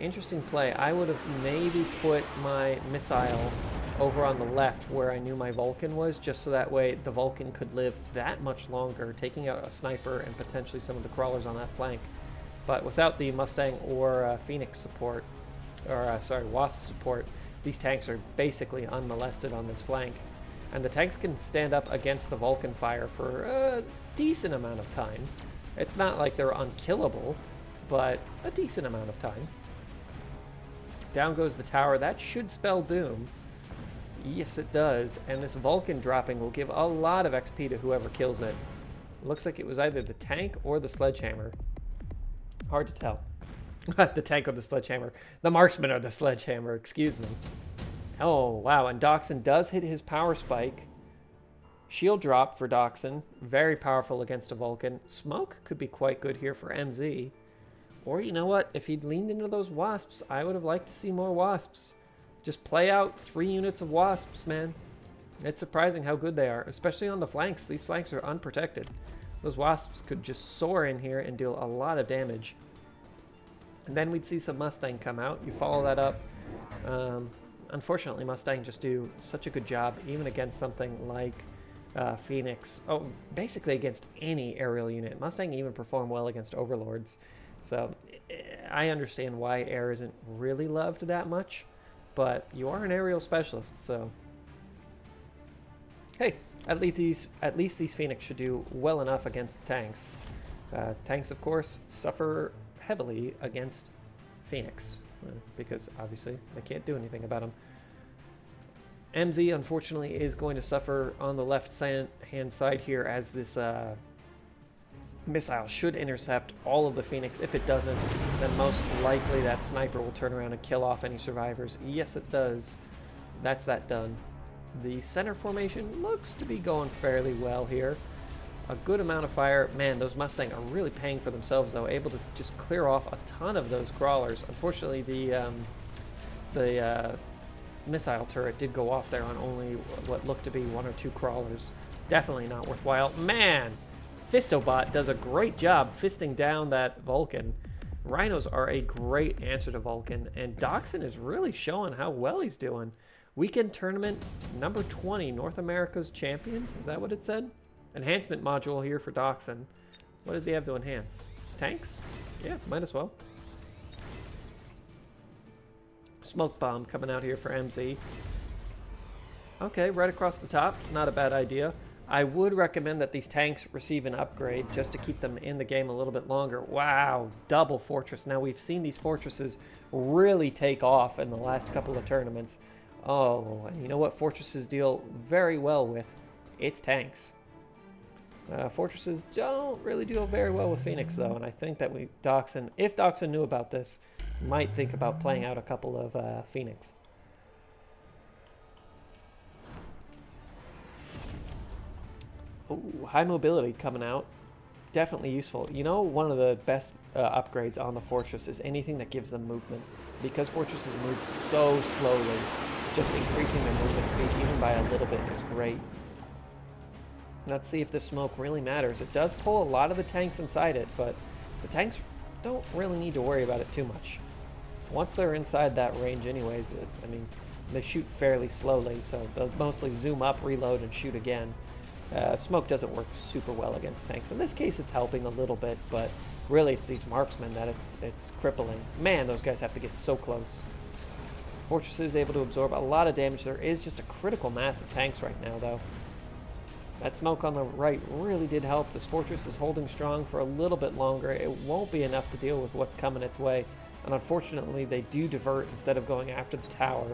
Interesting play. I would have maybe put my missile over on the left where I knew my Vulcan was, just so that way the Vulcan could live that much longer, taking out a sniper and potentially some of the crawlers on that flank. But without the Mustang or Phoenix support, or Wasp support, these tanks are basically unmolested on this flank. And the tanks can stand up against the Vulcan fire for a decent amount of time. It's not like they're unkillable, but a decent amount of time. Down goes the tower. That should spell doom. Yes, it does. And this Vulcan dropping will give a lot of XP to whoever kills it. Looks like it was either the tank or the sledgehammer. Hard to tell. The tank or the sledgehammer. The marksman or the sledgehammer, excuse me. Oh, wow. And Doxun does hit his power spike. Shield drop for Doxun. Very powerful against a Vulcan. Smoke could be quite good here for MZ. Or, you know what? If he'd leaned into those wasps, I would have liked to see more wasps. Just play out 3 units of wasps, man. It's surprising how good they are, especially on the flanks. These flanks are unprotected. Those wasps could just soar in here and deal a lot of damage. And then we'd see some Mustang come out. You follow that up. Unfortunately, Mustang just do such a good job, even against something like Phoenix. Oh, basically against any aerial unit. Mustang even perform well against Overlords. So I understand why air isn't really loved that much, but you are an aerial specialist, so hey, at least these Phoenix should do well enough against the tanks. Tanks, of course, suffer heavily against Phoenix because obviously they can't do anything about them. MZ, unfortunately, is going to suffer on the left-hand side here as this missile should intercept all of the Phoenix. If it doesn't, then most likely that sniper will turn around and kill off any survivors. Yes, it does. That's that done. The center formation looks to be going fairly well here. A good amount of fire. Man, those Mustang are really paying for themselves, though. Able to just clear off a ton of those crawlers. Unfortunately, the missile turret did go off there on only what looked to be 1 or 2 crawlers. Definitely not worthwhile. Man, Fistobot does a great job fisting down that Vulcan. Rhinos are a great answer to Vulcan, and Doxun is really showing how well he's doing. Weekend tournament number 20, North America's champion. Is that what it said? Enhancement module here for Doxun. What does he have to enhance? Tanks? Yeah, might as well. Smoke bomb coming out here for MZ. Okay, right across the top. Not a bad idea. I would recommend that these tanks receive an upgrade just to keep them in the game a little bit longer. Wow, double fortress. Now, we've seen these fortresses really take off in the last couple of tournaments. Oh, and you know what fortresses deal very well with? It's tanks. Fortresses don't really deal very well with Phoenix, though, and I think that Doxun, if Doxun knew about this, might think about playing out a couple of Phoenix. Ooh, high mobility coming out. Definitely useful. You know, one of the best upgrades on the fortress is anything that gives them movement. Because fortresses move so slowly, just increasing their movement speed even by a little bit is great. Let's see if the smoke really matters. It does pull a lot of the tanks inside it, but the tanks don't really need to worry about it too much. Once they're inside that range anyways, I mean, they shoot fairly slowly, so they'll mostly zoom up, reload, and shoot again. Smoke doesn't work super well against tanks. In this case, it's helping a little bit, but really it's these marksmen that it's crippling. Man, those guys have to get so close. Fortress is able to absorb a lot of damage. There is just a critical mass of tanks right now, though. That smoke on the right really did help. This fortress is holding strong for a little bit longer. It won't be enough to deal with what's coming its way. And unfortunately, they do divert instead of going after the tower.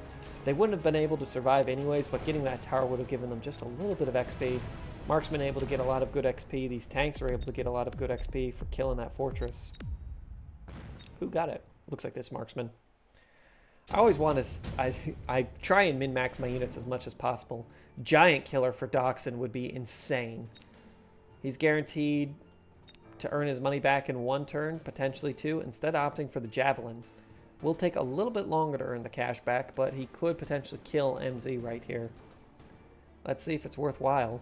They wouldn't have been able to survive anyways, but getting that tower would have given them just a little bit of XP. Marksman able to get a lot of good XP. These tanks are able to get a lot of good XP for killing that fortress. Who got it? Looks like this marksman. I always want to... I try and min-max my units as much as possible. Giant killer for Doxun would be insane. He's guaranteed to earn his money back in 1 turn, potentially 2, instead of opting for the javelin. Will take a little bit longer to earn the cash back, but he could potentially kill MZ right here. Let's see if it's worthwhile.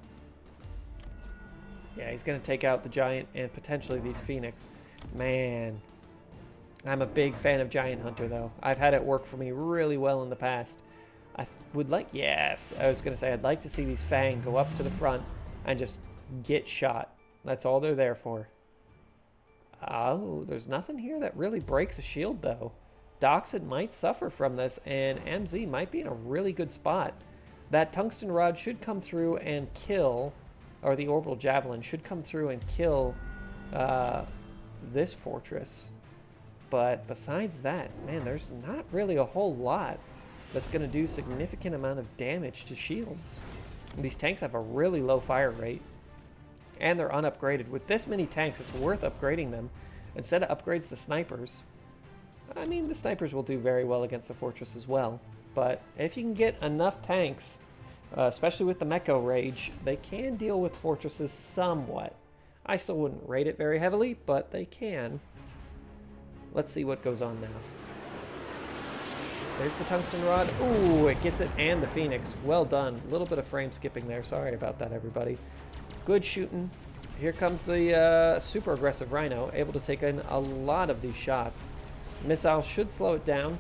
Yeah, he's going to take out the giant and potentially these Phoenix. Man, I'm a big fan of Giant Hunter, though. I've had it work for me really well in the past. I would like... Yes, I was going to say I'd like to see these Fang go up to the front and just get shot. That's all they're there for. Oh, there's nothing here that really breaks a shield, though. Doxun might suffer from this, and MZ might be in a really good spot. That tungsten rod should come through and kill, or the orbital javelin should come through and kill this fortress. But besides that, man, there's not really a whole lot that's going to do significant amount of damage to shields. And these tanks have a really low fire rate, and they're unupgraded. With this many tanks, it's worth upgrading them. Instead of upgrades to snipers, I mean, the snipers will do very well against the fortress as well. But if you can get enough tanks, especially with the Mecha Rage, they can deal with fortresses somewhat. I still wouldn't rate it very heavily, but they can. Let's see what goes on now. There's the tungsten rod. Ooh, it gets it and the phoenix. Well done. A little bit of frame skipping there. Sorry about that, everybody. Good shooting. Here comes the super aggressive Rhino, able to take in a lot of these shots. Missiles should slow it down,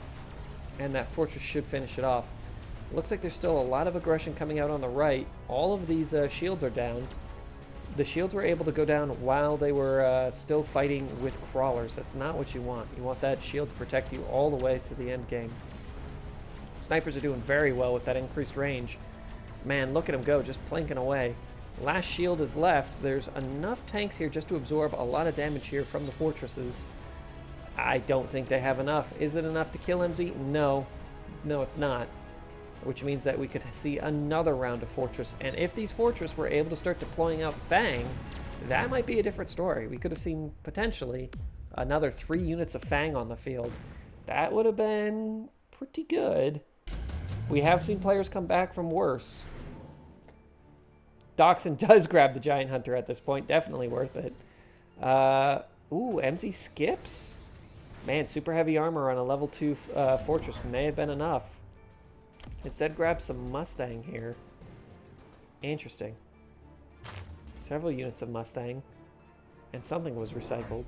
and that fortress should finish it off. Looks like there's still a lot of aggression coming out on the right. All of these shields are down. The shields were able to go down while they were still fighting with crawlers. That's not what you want. You want that shield to protect you all the way to the end game. Snipers are doing very well with that increased range. Man, look at them go, just planking away. Last shield is left. There's enough tanks here just to absorb a lot of damage here from the fortresses. I don't think they have enough. Is it enough to kill MZ? No. No, it's not. Which means that we could see another round of fortress. And if these fortress were able to start deploying out Fang, that might be a different story. We could have seen, potentially, another 3 units of Fang on the field. That would have been pretty good. We have seen players come back from worse. Doxun does grab the Giant Hunter at this point. Definitely worth it. Ooh, MZ skips? Man, super heavy armor on a level 2 fortress may have been enough. Instead, grab some Mustang here. Interesting. Several units of Mustang. And something was recycled.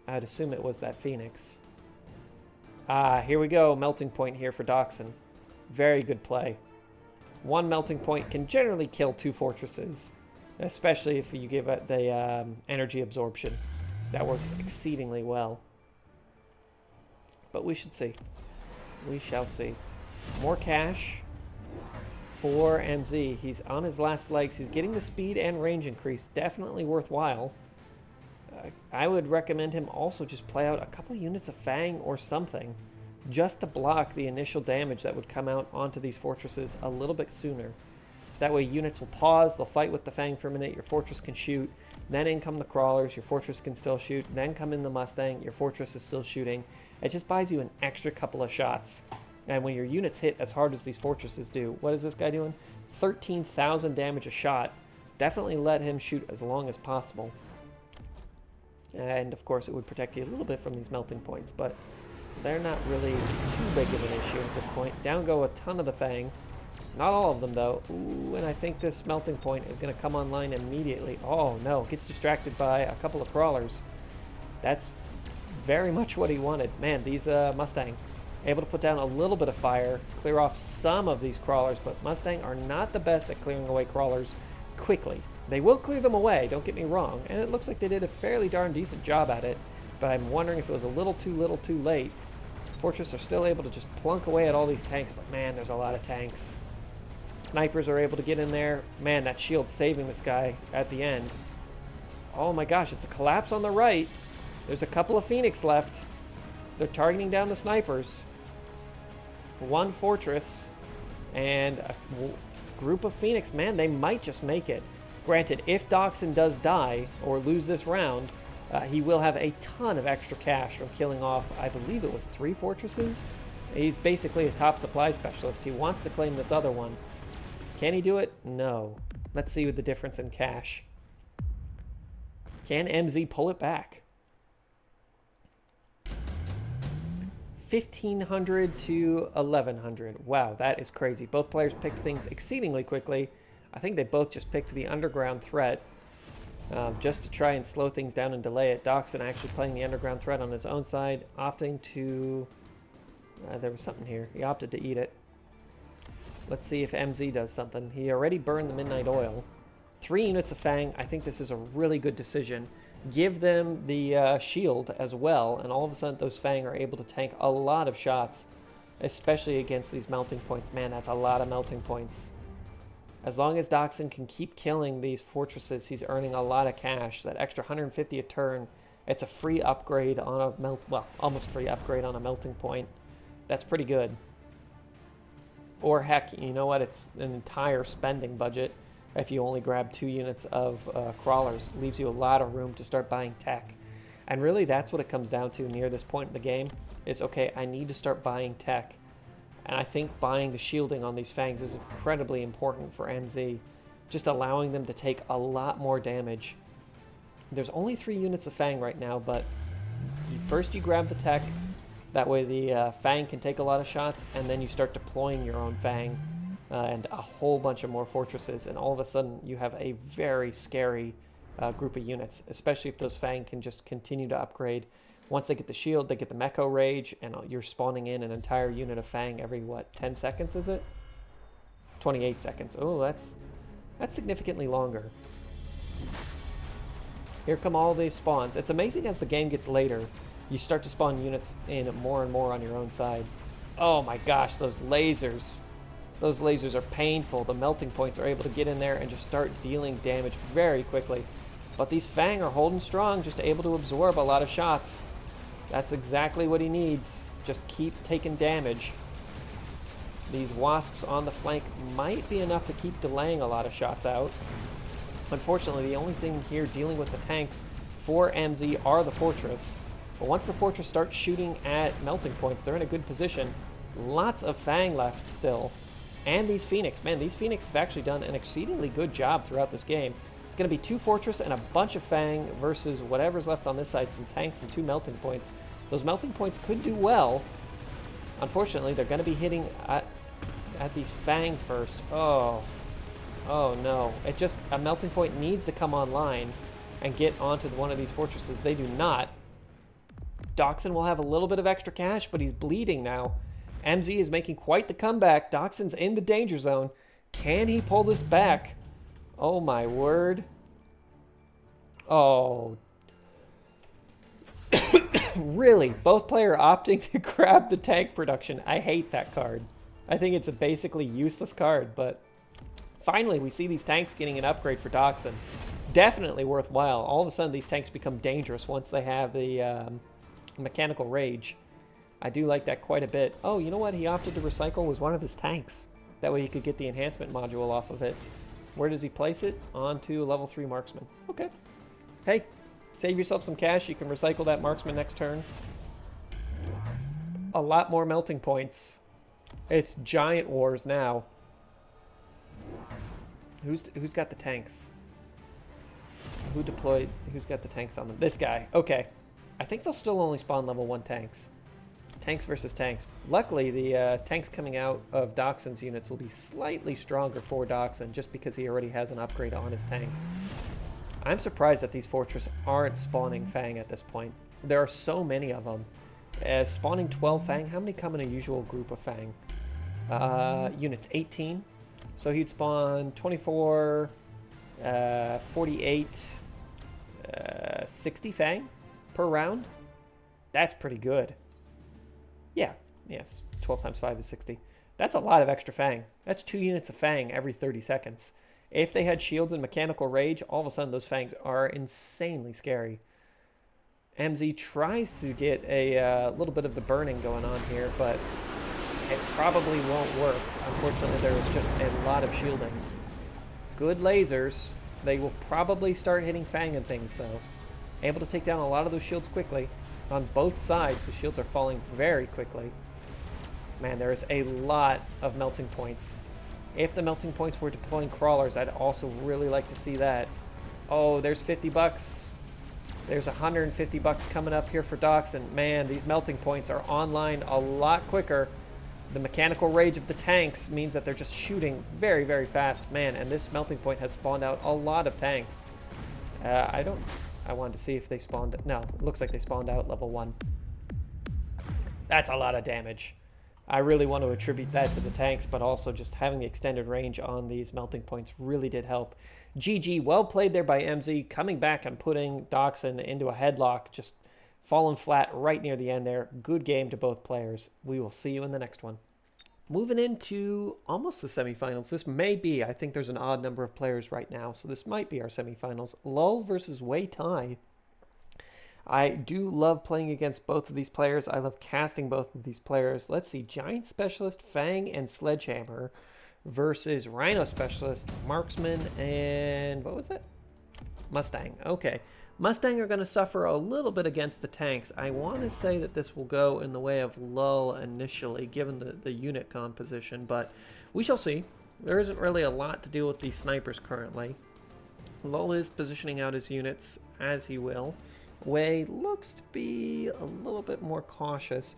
I'd assume it was that Phoenix. Ah, here we go. Melting point here for Doxun. Very good play. 1 melting point can generally kill 2 fortresses. Especially if you give it the energy absorption. That works exceedingly well. But we should see. We shall see. More cash for MZ. He's on his last legs. He's getting the speed and range increase. Definitely worthwhile. I would recommend him also just play out a couple units of Fang or something just to block the initial damage that would come out onto these fortresses a little bit sooner. That way units will pause, they'll fight with the Fang for a minute, your fortress can shoot, then in come the crawlers, your fortress can still shoot, then come in the Mustang, your fortress is still shooting. It just buys you an extra couple of shots. And when your units hit as hard as these fortresses do, what is this guy doing? 13,000 damage a shot. Definitely let him shoot as long as possible. And of course it would protect you a little bit from these melting points, but they're not really too big of an issue at this point. Down go a ton of the Fang. Not all of them though. Ooh, and I think this melting point is going to come online immediately. Oh no, gets distracted by a couple of crawlers. That's very much what he wanted. Man, these Mustang able to put down a little bit of fire, clear off some of these crawlers, but Mustang are not the best at clearing away crawlers quickly. They will clear them away, don't get me wrong, and it looks like they did a fairly darn decent job at it, but I'm wondering if it was a little too late. Fortress are still able to just plunk away at all these tanks, but man, there's a lot of tanks. Snipers are able to get in there. Man, that shield saving this guy at the end. Oh my gosh, it's a collapse on the right. There's a couple of Phoenix left. They're targeting down the snipers. 1 fortress and a group of Phoenix. Man, they might just make it. Granted, if Doxun does die or lose this round, he will have a ton of extra cash from killing off, I believe it was 3 fortresses. He's basically a top supply specialist. He wants to claim this other one. Can he do it? No. Let's see the difference in cash. Can MZ pull it back? 1,500 to 1,100. Wow, that is crazy. Both players picked things exceedingly quickly. I think they both just picked the underground threat just to try and slow things down and delay it. Doxun actually playing the underground threat on his own side, opting to... there was something here. He opted to eat it. Let's see if MZ does something. He already burned the Midnight Oil. 3 units of Fang. I think this is a really good decision. Give them the shield as well, and all of a sudden those Fang are able to tank a lot of shots, especially against these melting points. Man, that's a lot of melting points. As long as Doxun can keep killing these fortresses, he's earning a lot of cash. That extra 150 a turn, it's a free upgrade on a well, almost free upgrade on a melting point. That's pretty good. Or heck, you know what? It's an entire spending budget. If you only grab 2 units of crawlers, leaves you a lot of room to start buying tech. And really, that's what it comes down to near this point in the game, is, okay, I need to start buying tech. And I think buying the shielding on these fangs is incredibly important for MZ, just allowing them to take a lot more damage. There's only 3 units of fang right now, but first you grab the tech, that way the fang can take a lot of shots, and then you start deploying your own fang and a whole bunch of more fortresses, and all of a sudden you have a very scary group of units, especially if those fang can just continue to upgrade. Once they get the shield, they get the Mecho Rage, and you're spawning in an entire unit of fang every, what, 10 seconds is it? 28 seconds. Oh, that's significantly longer. Here come all these spawns. It's amazing as the game gets later, you start to spawn units in more and more on your own side. Oh my gosh, those lasers. Those lasers are painful. The melting points are able to get in there and just start dealing damage very quickly. But these fang are holding strong, just able to absorb a lot of shots. That's exactly what he needs. Just keep taking damage. These wasps on the flank might be enough to keep delaying a lot of shots out. Unfortunately, the only thing here dealing with the tanks for MZ are the fortress. But once the fortress starts shooting at melting points, they're in a good position. Lots of fang left still. And these Phoenix. Man, these Phoenix have actually done an exceedingly good job throughout this game. It's going to be 2 fortress and a bunch of fang versus whatever's left on this side, some tanks and 2 melting points. Those melting points could do well. Unfortunately, they're going to be hitting at these fang first. Oh no. A melting point needs to come online and get onto one of these fortresses. They do not. Doxun will have a little bit of extra cash, but he's bleeding now. MZ is making quite the comeback. Doxun's in the danger zone. Can he pull this back? Oh my word. Oh. Really? Both players opting to grab the tank production. I hate that card. I think it's a basically useless card, but finally we see these tanks getting an upgrade for Doxun. Definitely worthwhile. All of a sudden these tanks become dangerous once they have the mechanical rage. I do like that quite a bit. Oh, you know what? He opted to recycle was one of his tanks. That way he could get the enhancement module off of it. Where does he place it? Onto a level 3 marksman. Okay. Hey, save yourself some cash. You can recycle that marksman next turn. A lot more melting points. It's giant wars now. Who's got the tanks? Who deployed? Who's got the tanks on them? This guy. Okay. I think they'll still only spawn level 1 tanks. Tanks versus tanks. Luckily, the tanks coming out of Doxun's units will be slightly stronger for Doxun just because he already has an upgrade on his tanks. I'm surprised that these fortresses aren't spawning fang at this point. There are so many of them. Spawning 12 fang. How many come in a usual group of fang? Units 18. So he'd spawn 24, 48, 60 fang per round. That's pretty good. Yeah, yes, 12 times 5 is 60. That's a lot of extra fang. That's 2 units of fang every 30 seconds. If they had shields and mechanical rage, all of a sudden those fangs are insanely scary. MZ tries to get a little bit of the burning going on here, but it probably won't work. Unfortunately, there is just a lot of shielding. Good lasers. They will probably start hitting fang and things, though. Able to take down a lot of those shields quickly. On both sides, the shields are falling very quickly. Man, there is a lot of melting points. If the melting points were deploying crawlers, I'd also really like to see that. Oh, there's 50 bucks. There's 150 bucks coming up here for Doxun. Man, these melting points are online a lot quicker. The mechanical rage of the tanks means that they're just shooting very, very fast. Man, and this melting point has spawned out a lot of tanks. I wanted to see if they spawned... No, it looks like they spawned out level 1. That's a lot of damage. I really want to attribute that to the tanks, but also just having the extended range on these melting points really did help. GG, well played there by MZ, coming back and putting Doxun into a headlock, just falling flat right near the end there. Good game to both players. We will see you in the next one. Moving into almost the semifinals. This may be, I think there's an odd number of players right now, so this might be our semifinals. Lull versus WeiTei. I do love playing against both of these players. I love casting both of these players. Let's see, Giant Specialist, Fang, and Sledgehammer versus Rhino Specialist, Marksman, and what was it? Mustang. Okay. Mustang are going to suffer a little bit against the tanks. I want to say that this will go in the way of lull initially, given the unit composition, but we shall see. There isn't really a lot to deal with these snipers currently. Lull is positioning out his units as he will. Wei looks to be a little bit more cautious.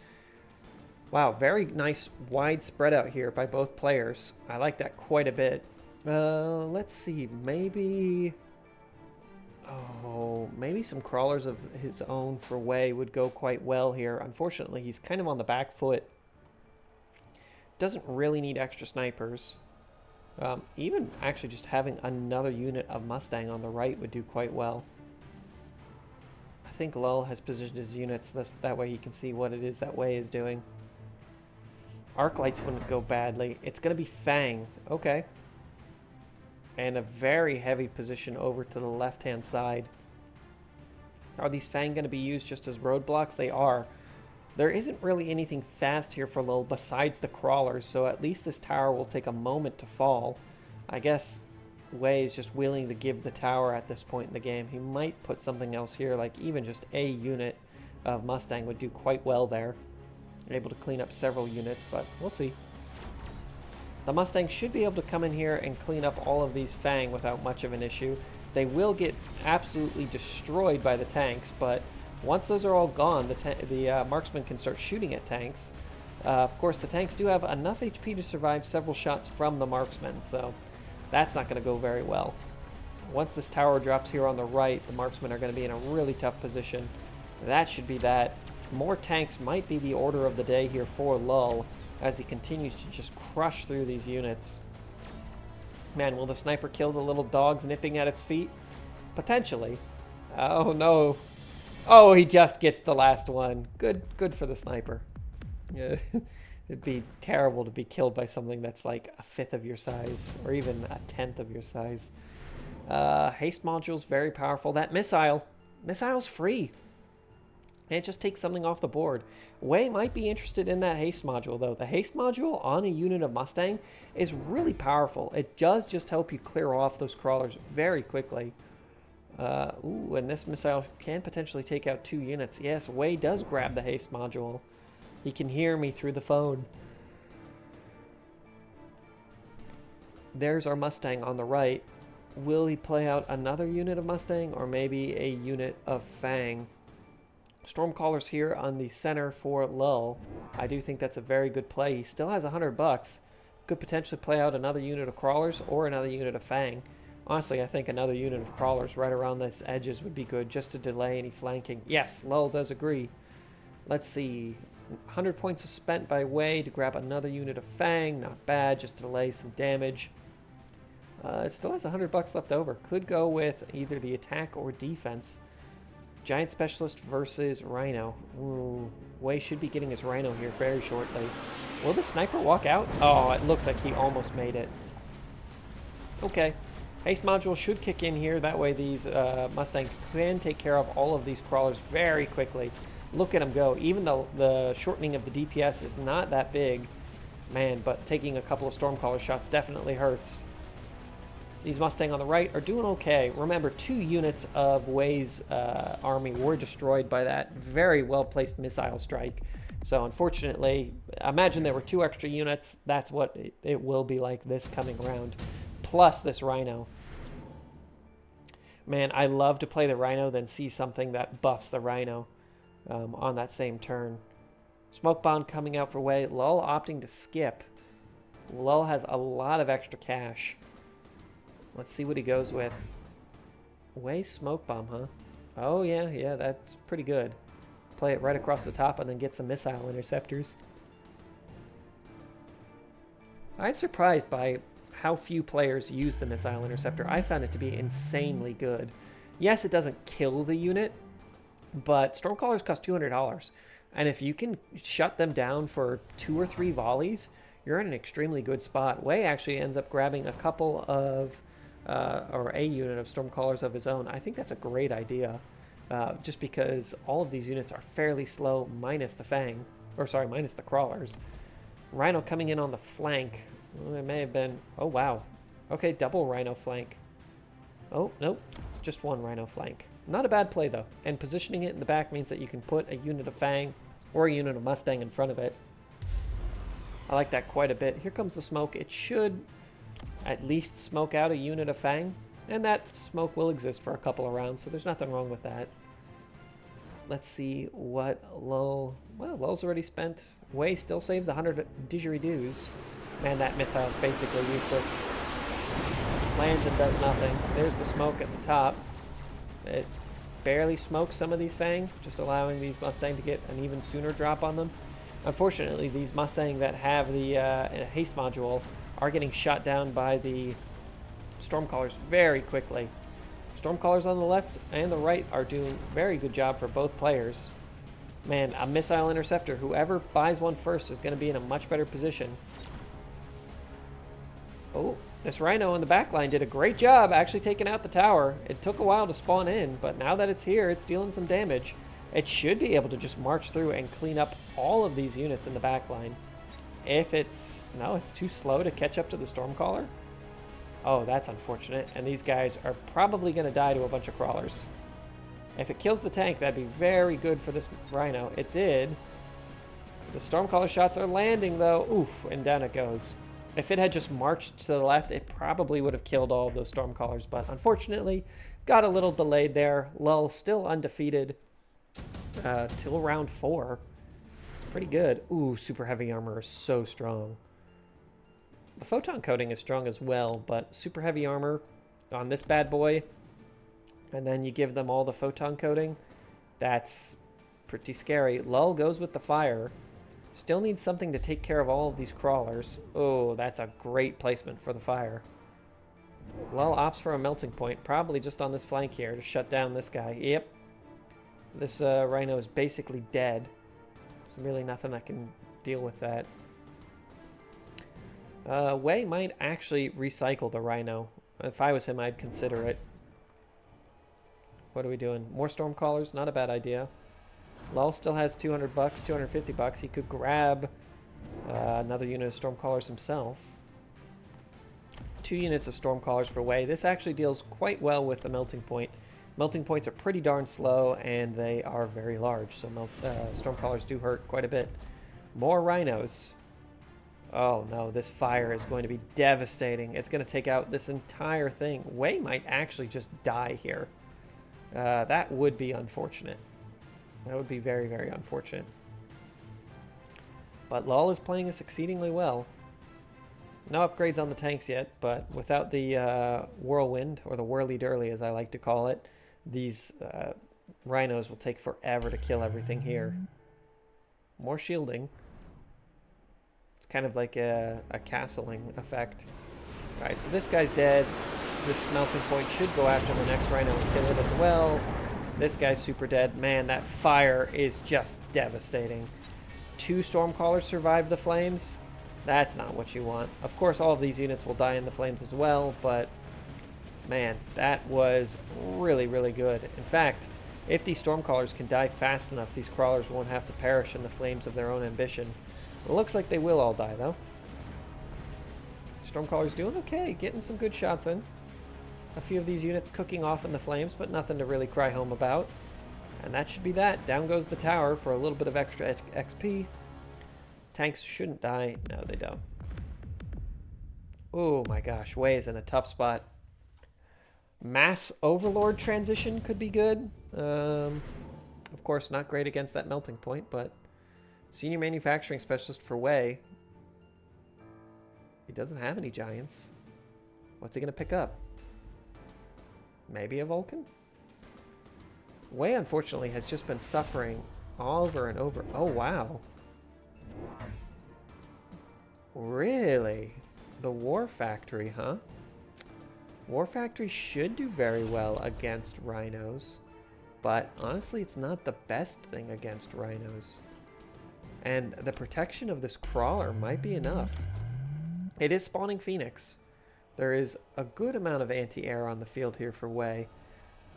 Wow, very nice wide spread out here by both players. I like that quite a bit. Let's see, maybe... Oh, maybe some crawlers of his own for Wei would go quite well here. Unfortunately, he's kind of on the back foot. Doesn't really need extra snipers. Even actually just having another unit of Mustang on the right would do quite well. I think Lull has positioned his units that way he can see what it is that Wei is doing. Arc lights wouldn't go badly. It's going to be Fang. Okay. And a very heavy position over to the left-hand side. Are these Fang going to be used just as roadblocks? They are. There isn't really anything fast here for Lil besides the crawlers, so at least this tower will take a moment to fall. I guess Wei is just willing to give the tower at this point in the game. He might put something else here, like even just a unit of Mustang would do quite well there. Able to clean up several units, but we'll see. The Mustang should be able to come in here and clean up all of these Fang without much of an issue. They will get absolutely destroyed by the tanks, but once those are all gone, the marksman can start shooting at tanks. Of course, the tanks do have enough HP to survive several shots from the marksman, so that's not going to go very well. Once this tower drops here on the right, the marksmen are going to be in a really tough position. That should be that. More tanks might be the order of the day here for Lull as he continues to just crush through these units. Man, will the sniper kill the little dogs nipping at its feet? Potentially. Oh, no. Oh, he just gets the last one. Good for the sniper. Yeah. It'd be terrible to be killed by something that's like a fifth of your size, or even a tenth of your size. Haste module's very powerful. That missile's free. And it just takes something off the board. Wei might be interested in that haste module, though. The haste module on a unit of Mustang is really powerful. It does just help you clear off those crawlers very quickly. Ooh, and this missile can potentially take out 2 units. Yes, Wei does grab the haste module. He can hear me through the phone. There's our Mustang on the right. Will he play out another unit of Mustang or maybe a unit of Fang? Stormcallers here on the center for Lull. I do think that's a very good play. He still has $100. Could potentially play out another unit of crawlers or another unit of Fang. Honestly, I think another unit of crawlers right around these edges would be good just to delay any flanking. Yes, Lull does agree. Let's see. 100 points was spent by Wei to grab another unit of Fang. Not bad, just to delay some damage. It still has $100 left over. Could go with either the attack or defense. Giant Specialist versus Rhino. Ooh, Wei should be getting his Rhino here very shortly. Will the sniper walk out? Oh, it looked like he almost made it. Okay. Haste module should kick in here. That way these Mustang can take care of all of these crawlers very quickly. Look at them go. Even though the shortening of the DPS is not that big. Man, but taking a couple of Stormcaller shots definitely hurts. These Mustang on the right are doing okay. Remember, 2 units of Wei's army were destroyed by that very well-placed missile strike. So, unfortunately, imagine there were 2 extra units. That's what it will be like this coming around. Plus this Rhino. Man, I love to play the Rhino, then see something that buffs the Rhino on that same turn. Smoke bomb coming out for Wei. Lull opting to skip. Lull has a lot of extra cash. Let's see what he goes with. Wei smoke bomb, huh? Oh, yeah, that's pretty good. Play it right across the top and then get some missile interceptors. I'm surprised by how few players use the missile interceptor. I found it to be insanely good. Yes, it doesn't kill the unit, but Stormcallers cost $200. And if you can shut them down for 2 or 3 volleys, you're in an extremely good spot. Wei actually ends up grabbing a couple of or a unit of Stormcallers of his own. I think that's a great idea, just because all of these units are fairly slow, minus the Fang, or sorry, minus the crawlers. Rhino coming in on the flank. Well, it may have been, oh wow. Okay, double Rhino flank. Oh, nope. just one rhino flank. Not a bad play, though. And positioning it in the back means that you can put a unit of Fang or a unit of Mustang in front of it. I like that quite a bit. Here comes the smoke. It should at least smoke out a unit of Fang. And that smoke will exist for a couple of rounds, so there's nothing wrong with that. Let's see what Lull... Well, Lull's already spent. Wei still saves 100 didgeridoos. Man, that missile's basically useless. Lands and does nothing. There's the smoke at the top. It barely smokes some of these Fang, just allowing these Mustang to get an even sooner drop on them. Unfortunately, these Mustang that have the haste module are getting shot down by the Stormcallers very quickly. Stormcallers on the left and the right are doing a very good job for both players. Man, a missile interceptor, whoever buys one first is going to be in a much better position. Oh, this Rhino in the back line did a great job actually taking out the tower. It took a while to spawn in, but now that it's here, it's dealing some damage. It should be able to just march through and clean up all of these units in the back line. If it's... No, it's too slow to catch up to the Stormcaller. Oh, that's unfortunate. And these guys are probably going to die to a bunch of crawlers. If it kills the tank, that'd be very good for this Rhino. It did. The Stormcaller shots are landing, though. Oof, and down it goes. If it had just marched to the left, it probably would have killed all of those Stormcallers. But unfortunately, got a little delayed there. Lull still undefeated till round 4. It's pretty good. Ooh, super heavy armor is so strong. The photon coating is strong as well, but super heavy armor on this bad boy, and then you give them all the photon coating, that's pretty scary. Lull goes with the fire. Still needs something to take care of all of these crawlers. Oh, that's a great placement for the fire. Lull opts for a melting point, probably just on this flank here to shut down this guy. Yep. This Rhino is basically dead. There's really nothing that can deal with that. Wei might actually recycle the Rhino. If I was him, I'd consider it. What are we doing? More Stormcallers? Not a bad idea. Lull still has 200 bucks, 250 bucks. He could grab another unit of Stormcallers himself. 2 units of Stormcallers for Wei. This actually deals quite well with the melting point. Melting points are pretty darn slow, and they are very large, so Stormcallers do hurt quite a bit. More Rhinos. Oh no, this fire is going to be devastating. It's going to take out this entire thing. Wei might actually just die here. That would be unfortunate. That would be very, very unfortunate. But Lull is playing this exceedingly well. No upgrades on the tanks yet, but without the whirlwind, or the whirly-durly as I like to call it, these Rhinos will take forever to kill everything here. More shielding. Kind of like a castling effect. Alright, so this guy's dead. This melting point should go after the next Rhino and kill it as well. This guy's super dead. Man, that fire is just devastating. 2 Stormcallers survive the flames. That's not what you want. Of course, all of these units will die in the flames as well, but man, that was really, really good. In fact, if these Stormcallers can die fast enough, these crawlers won't have to perish in the flames of their own ambition. It looks like they will all die, though. Stormcaller's doing okay, getting some good shots in. A few of these units cooking off in the flames, but nothing to really cry home about. And that should be that. Down goes the tower for a little bit of extra XP. Tanks shouldn't die. No, they don't. Oh my gosh, Wei is in a tough spot. Mass Overlord transition could be good. Of course, not great against that melting point, but Senior Manufacturing Specialist for Wei. He doesn't have any giants. What's he going to pick up? Maybe a Vulcan? Wei, unfortunately, has just been suffering over and over. Oh, wow. Really? The War Factory, huh? War Factory should do very well against Rhinos. But honestly, it's not the best thing against Rhinos. And the protection of this crawler might be enough. It is spawning Phoenix. There is a good amount of anti-air on the field here for Wei.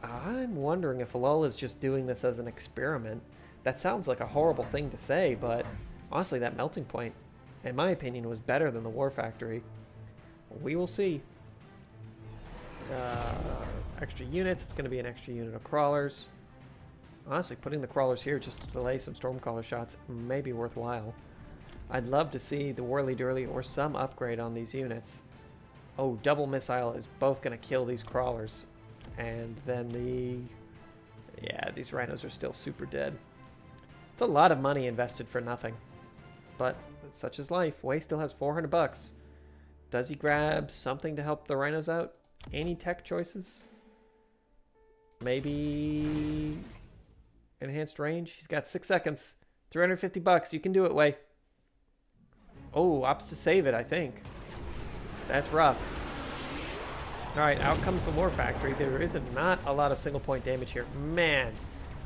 I'm wondering if Lull is just doing this as an experiment. That sounds like a horrible thing to say, but honestly, that melting point, in my opinion, was better than the War Factory. We will see. extra units. It's going to be an extra unit of crawlers. Honestly, putting the crawlers here just to delay some Stormcaller shots may be worthwhile. I'd love to see the whirly-durly or some upgrade on these units. Oh, double missile is both going to kill these crawlers. And then yeah, these rhinos are still super dead. It's a lot of money invested for nothing. But such is life. Wei still has 400 bucks. Does he grab something to help the rhinos out? Any tech choices? Maybe enhanced range? He's got 6 seconds. 350 bucks. You can do it, Wei. Oh, opts to save it, I think. That's rough. Alright, out comes the War Factory. There is not a lot of single point damage here. Man.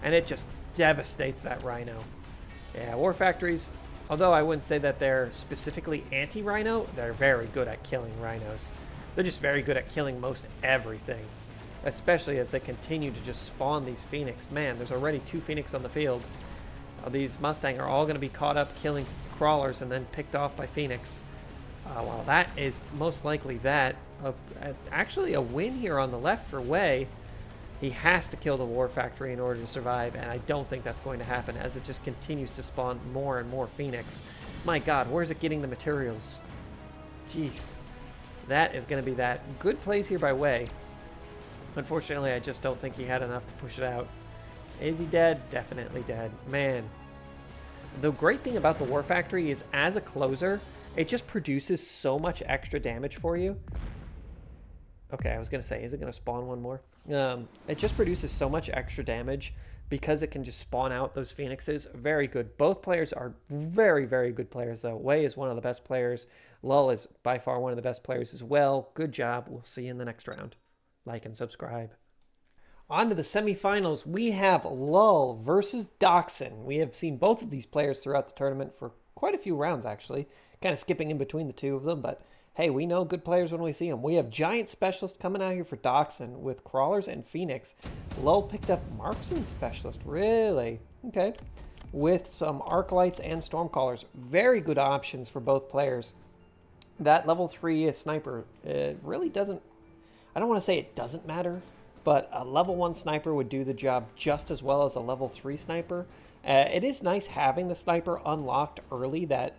And it just devastates that rhino. Yeah, War Factories, although I wouldn't say that they're specifically anti-rhino, they're very good at killing rhinos. They're just very good at killing most everything. Especially as they continue to just spawn these Phoenix. Man, there's already 2 Phoenix on the field. These Mustang are all going to be caught up killing crawlers and then picked off by Phoenix. Well, that is most likely that. Actually, a win here on the left for Wei. He has to kill the War Factory in order to survive, and I don't think that's going to happen as it just continues to spawn more and more Phoenix. My god, where's it getting the materials? Jeez. That is going to be that. Good plays here by Wei. Unfortunately, I just don't think he had enough to push it out. Is he dead? Definitely dead. Man. The great thing about the War Factory is as a closer, it just produces so much extra damage for you. Okay, I was going to say, is it going to spawn one more? It just produces so much extra damage because it can just spawn out those Phoenixes. Very good. Both players are very, very good players, though. Wei is one of the best players. Lull is by far one of the best players as well. Good job. We'll see you in the next round. Like and subscribe. On to the semifinals. We have Lull versus Doxun. We have seen both of these players throughout the tournament for quite a few rounds, actually. Kind of skipping in between the two of them, but hey, we know good players when we see them. We have Giant Specialist coming out here for Doxun with Crawlers and Phoenix. Lull picked up Marksman Specialist. Really? Okay. With some Arc Lights and Stormcallers. Very good options for both players. That level 3 sniper really doesn't... I don't want to say it doesn't matter, but a level 1 sniper would do the job just as well as a level 3 sniper. It is nice having the sniper unlocked early that...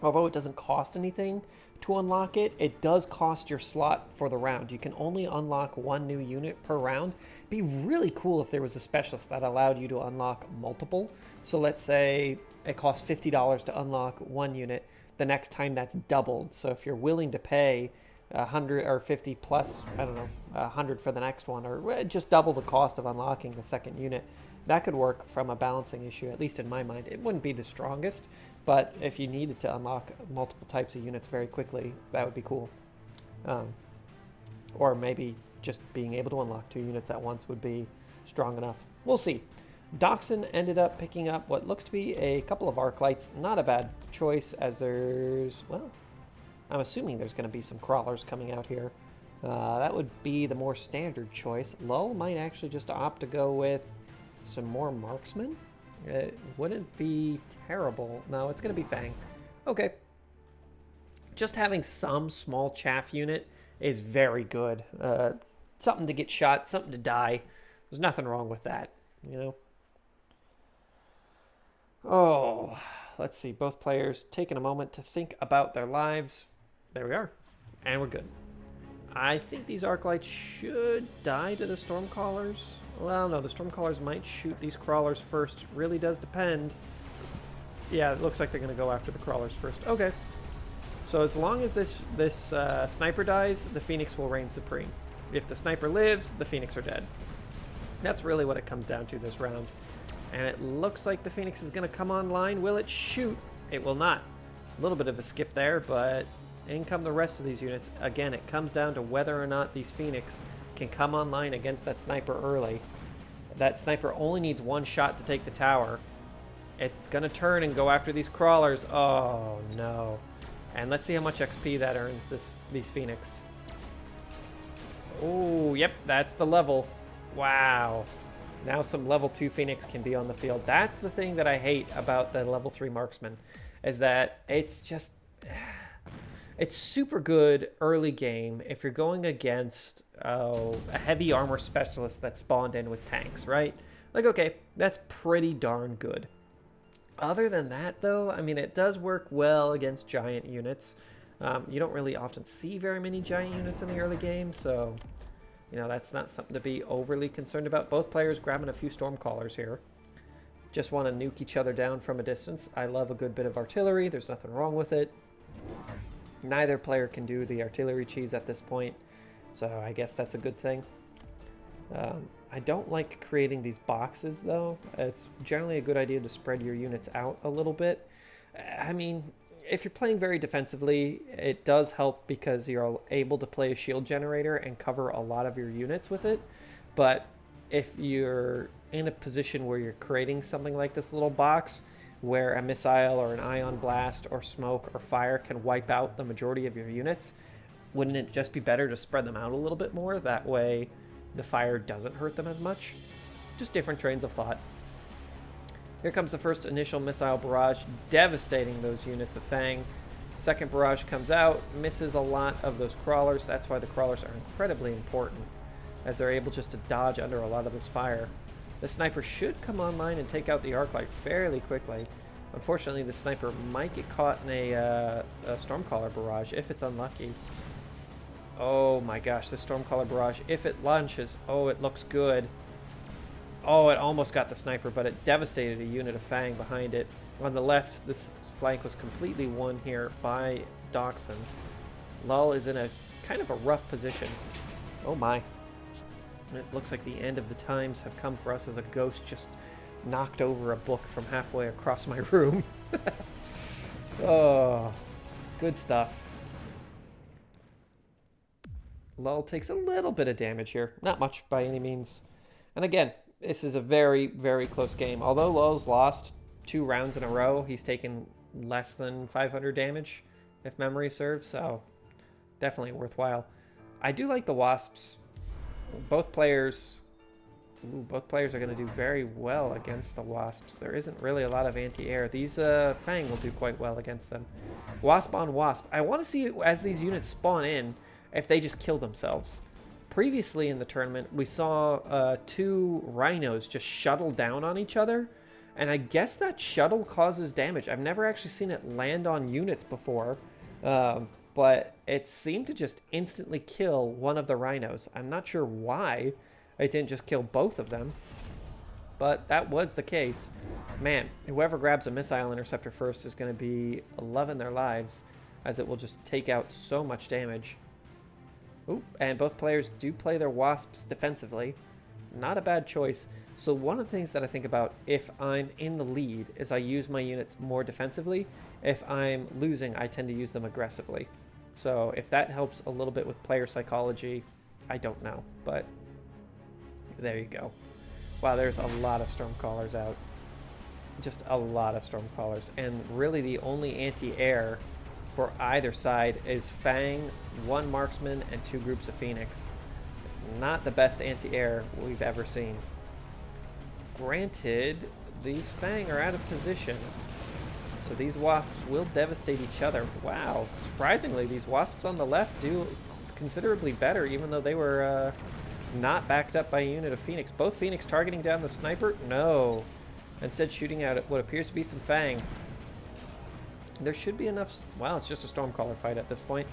although it doesn't cost anything to unlock it, it does cost your slot for the round. You can only unlock 1 new unit per round. It'd be really cool if there was a specialist that allowed you to unlock multiple. So let's say it costs $50 to unlock 1 unit. The next time that's doubled. So if you're willing to pay 100 or 50 plus, I don't know, 100 for the next one, or just double the cost of unlocking the second unit, that could work from a balancing issue, at least in my mind. It wouldn't be the strongest, but if you needed to unlock multiple types of units very quickly, that would be cool. Or maybe just being able to unlock 2 units at once would be strong enough. We'll see. Doxun ended up picking up what looks to be a couple of Arc Lights. Not a bad choice as there's, well, I'm assuming there's going to be some Crawlers coming out here. That would be the more standard choice. Lull might actually just opt to go with some more Marksmen. It wouldn't be terrible. No, it's going to be Fang. Okay. Just having some small chaff unit is very good. Something to get shot, something to die. There's nothing wrong with that, you know? Oh, let's see. Both players taking a moment to think about their lives. There we are. And we're good. I think these Arc Lights should die to the Stormcallers. Well, no, the Stormcallers might shoot these Crawlers first. Really does depend. Yeah, it looks like they're going to go after the Crawlers first. Okay. So as long as this Sniper dies, the Phoenix will reign supreme. If the Sniper lives, the Phoenix are dead. That's really what it comes down to this round. And it looks like the Phoenix is going to come online. Will it shoot? It will not. A little bit of a skip there, but in come the rest of these units. Again, it comes down to whether or not these Phoenix can come online against that Sniper early. That Sniper only needs 1 shot to take the tower. It's going to turn and go after these Crawlers. Oh, no. And let's see how much XP that earns these Phoenix. Oh, yep, that's the level. Wow. Now some level 2 Phoenix can be on the field. That's the thing that I hate about the level 3 Marksman, is that it's It's super good early game if you're going against a heavy armor specialist that spawned in with tanks, right? Like, okay, that's pretty darn good. Other than that, though, I mean, it does work well against giant units. You don't really often see very many giant units in the early game, so, you know, that's not something to be overly concerned about. Both players grabbing a few Stormcallers here. Just want to nuke each other down from a distance. I love a good bit of artillery. There's nothing wrong with it. Neither player can do the artillery cheese at this point, so I guess that's a good thing. I don't like creating these boxes, though. It's generally a good idea to spread your units out a little bit. I mean, if you're playing very defensively, it does help because you're able to play a shield generator and cover a lot of your units with it. But if you're in a position where you're creating something like this little box, where a missile or an ion blast or smoke or fire can wipe out the majority of your units, wouldn't it just be better to spread them out a little bit more? That way the fire doesn't hurt them as much. Just different trains of thought. Here comes the first initial missile barrage, devastating those units of Fang. Second barrage comes out, misses a lot of those crawlers. That's why the crawlers are incredibly important, as they're able just to dodge under a lot of this fire. The sniper should come online and take out the arc light fairly quickly. Unfortunately, the sniper might get caught in a Stormcaller barrage if it's unlucky. Oh my gosh, this Stormcaller barrage, if it launches, oh, it looks good. Oh, it almost got the sniper, but it devastated a unit of Fang behind it. On the left, this flank was completely won here by Doxun. Lull is in a kind of a rough position. Oh my. It looks like the end of the times have come for us as a ghost just knocked over a book from halfway across my room. Oh, good stuff. Lull takes a little bit of damage here. Not much by any means. And again, this is a very, very close game. Although Lull's lost 2 rounds in a row, he's taken less than 500 damage, if memory serves, so definitely worthwhile. I do like the Wasps. Both players are going to do very well against the Wasps. There isn't really a lot of anti-air. These Fang will do quite well against them. Wasp on Wasp. I want to see, as these units spawn in, if they just kill themselves. Previously in the tournament, we saw 2 rhinos just shuttle down on each other, and I guess that shuttle causes damage. I've never actually seen it land on units before, but it seemed to just instantly kill one of the rhinos. I'm not sure why it didn't just kill both of them, but that was the case. Man, whoever grabs a missile interceptor first is going to be loving their lives, as it will just take out so much damage. Ooh, and both players do play their Wasps defensively. Not a bad choice. So one of the things that I think about if I'm in the lead is I use my units more defensively. If I'm losing, I tend to use them aggressively. So if that helps a little bit with player psychology, I don't know. But there you go. Wow, there's a lot of Stormcallers out. Just a lot of Stormcallers. And really the only anti-air for either side is Fang, 1 marksman, and 2 groups of Phoenix. Not the best anti-air we've ever seen. Granted, these Fang are out of position, so these Wasps will devastate each other. Wow, surprisingly, these Wasps on the left do considerably better, even though they were not backed up by a unit of Phoenix. Both Phoenix targeting down the sniper? No. Instead shooting out at what appears to be some Fang. There should be enough. Well, it's just a Stormcaller fight at this point.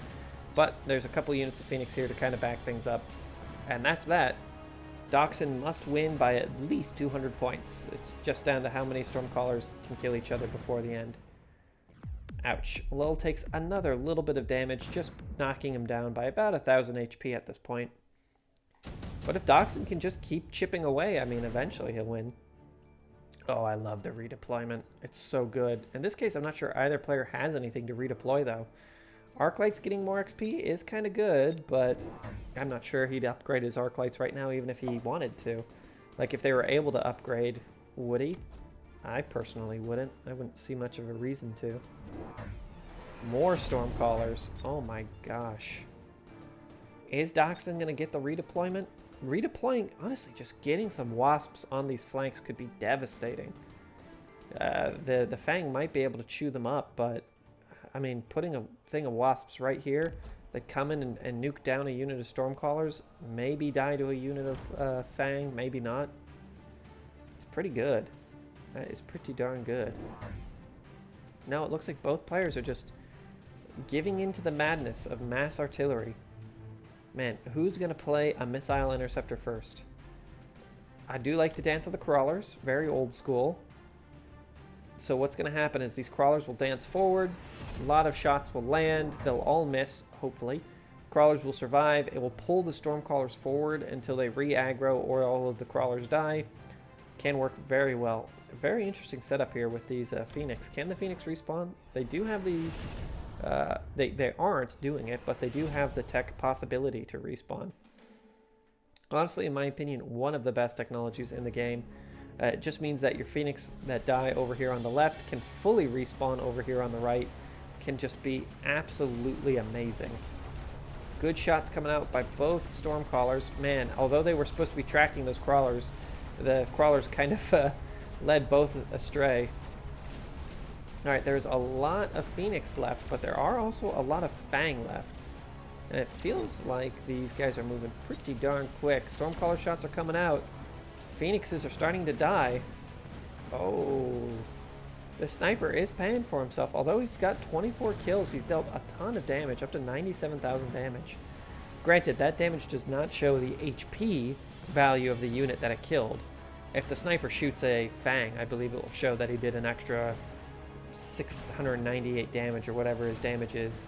But there's a couple units of Phoenix here to kind of back things up. And that's that. Doxun must win by at least 200 points. It's just down to how many Stormcallers can kill each other before the end. Ouch. Lull takes another little bit of damage, just knocking him down by about 1,000 HP at this point. But if Doxun can just keep chipping away, I mean, eventually he'll win. Oh, I love the redeployment. It's so good. In this case, I'm not sure either player has anything to redeploy, though. Arclight's getting more XP is kind of good, but I'm not sure he'd upgrade his Arclights right now, even if he wanted to. Like, if they were able to upgrade, would he? I personally wouldn't. I wouldn't see much of a reason to. More Stormcallers. Oh my gosh. Is Doxun going to get the redeployment? Redeploying, honestly, just getting some Wasps on these flanks could be devastating. The Fang might be able to chew them up, but I mean, putting a thing of wasps right here that come in and nuke down a unit of stormcallers, maybe die to a unit of fang, maybe not. It's pretty good. That is pretty darn good. Now it looks like both players are just giving into the madness of mass artillery. Man, who's going to play a missile interceptor first? I do like the dance of the crawlers. Very old school. So what's going to happen is these crawlers will dance forward. A lot of shots will land. They'll all miss, hopefully. Crawlers will survive. It will pull the stormcallers forward until they re-aggro or all of the crawlers die. Can work very well. A very interesting setup here with these Phoenix. Can the Phoenix respawn? They do have the... they aren't doing it, but they do have the tech possibility to respawn. Honestly, in my opinion, one of the best technologies in the game. It just means that your Phoenix that die over here on the left can fully respawn over here on the right. Can just be absolutely amazing. Good shots coming out by both Stormcallers. Man, although they were supposed to be tracking those crawlers, the crawlers kind of led both astray. Alright, there's a lot of Phoenix left, but there are also a lot of Fang left. And it feels like these guys are moving pretty darn quick. Stormcaller shots are coming out. Phoenixes are starting to die. Oh. The sniper is paying for himself. Although he's got 24 kills, he's dealt a ton of damage, up to 97,000 damage. Granted, that damage does not show the HP value of the unit that it killed. If the sniper shoots a Fang, I believe it will show that he did an extra 698 damage or whatever his damage is.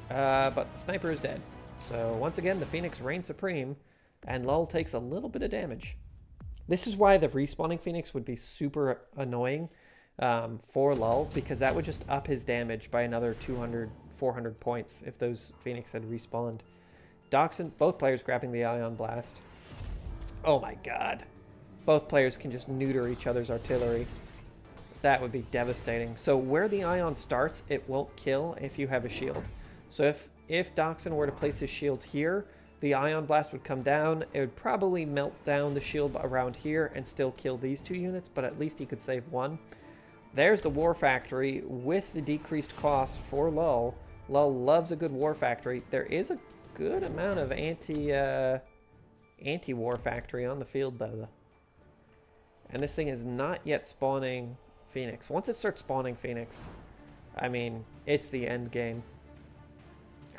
But the sniper is dead. So once again, the Phoenix reigns supreme, and Lull takes a little bit of damage. This is why the respawning Phoenix would be super annoying for Lull, because that would just up his damage by another 200, 400 points if those Phoenix had respawned. Doxun, both players grabbing the Ion Blast. Oh my god. Both players can just neuter each other's artillery. That would be devastating. So where the Ion starts, it won't kill if you have a shield. So if Doxun were to place his shield here, the Ion Blast would come down. It would probably melt down the shield around here and still kill these two units, but at least he could save one. There's the War Factory with the decreased cost for Lull. Lull loves a good War Factory. There is a good amount of anti-War Factory on the field, though. And this thing is not yet spawning Phoenix. Once it starts spawning Phoenix, I mean, it's the end game.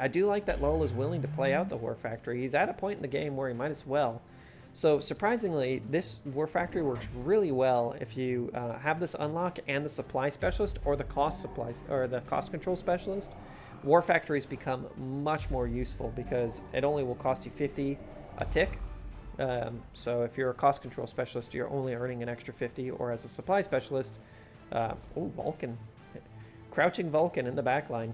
I do like that Lull is willing to play out the War Factory. He's at a point in the game where he might as well. So surprisingly, this War Factory works really well if you have this unlock and the Supply Specialist or the Cost Supplies or the Cost Control Specialist. War Factories become much more useful because it only will cost you 50 a tick. So if you're a Cost Control Specialist, you're only earning an extra 50, or as a Supply Specialist, oh, Vulcan. Crouching Vulcan in the back line.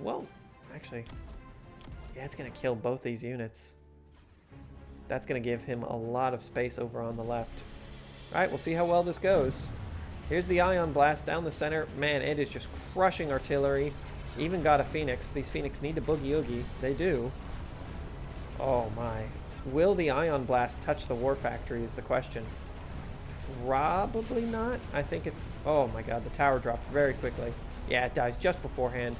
Well, actually, yeah, it's going to kill both these units. That's going to give him a lot of space over on the left. All right, we'll see how well this goes. Here's the Ion Blast down the center. Man, it is just crushing artillery. Even got a Phoenix. These Phoenix need to boogie oogie. They do. Oh my. Will the Ion Blast touch the War Factory is the question. Probably not. I think it's... Oh my god, the tower dropped very quickly. Yeah, it dies just beforehand.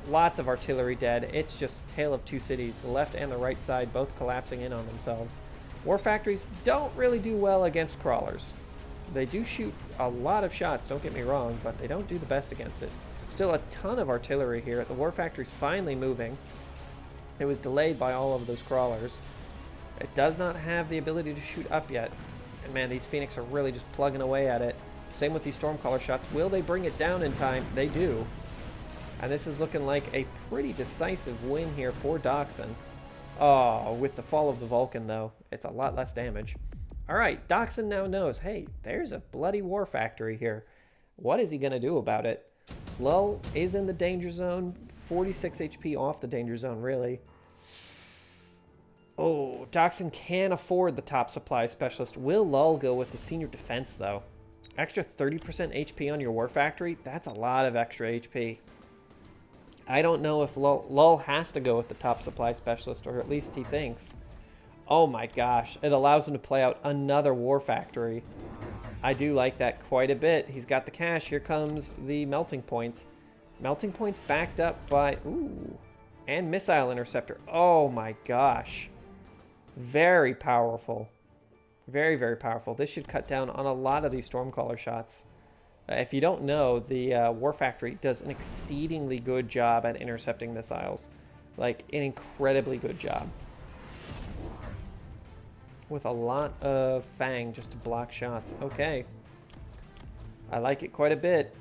Lots of artillery dead. It's just Tale of Two Cities. The left and the right side both collapsing in on themselves. War Factories don't really do well against crawlers. They do shoot a lot of shots, don't get me wrong, but they don't do the best against it. Still a ton of artillery here. The War Factory's finally moving. It was delayed by all of those crawlers. It does not have the ability to shoot up yet. And man, these Phoenix are really just plugging away at it. Same with these Stormcaller shots. Will they bring it down in time? They do. And this is looking like a pretty decisive win here for Doxun. Oh, with the fall of the Vulcan, though, it's a lot less damage. All right, Doxun now knows, hey, there's a bloody War Factory here. What is he going to do about it? Lull is in the danger zone. 46 HP off the danger zone, really. Oh, Doxun can afford the top supply specialist. Will Lull go with the senior defense, though? Extra 30% HP on your War Factory? That's a lot of extra HP. I don't know if Lull has to go with the top supply specialist, or at least he thinks. Oh my gosh, it allows him to play out another War Factory. I do like that quite a bit. He's got the cash. Here comes the melting points. Melting points backed up by... Ooh. And missile interceptor. Oh my gosh. Very powerful. Very, very powerful. This should cut down on a lot of these Stormcaller shots. If you don't know, the War Factory does an exceedingly good job at intercepting missiles. Like, an incredibly good job. With a lot of Fang just to block shots. Okay. I like it quite a bit.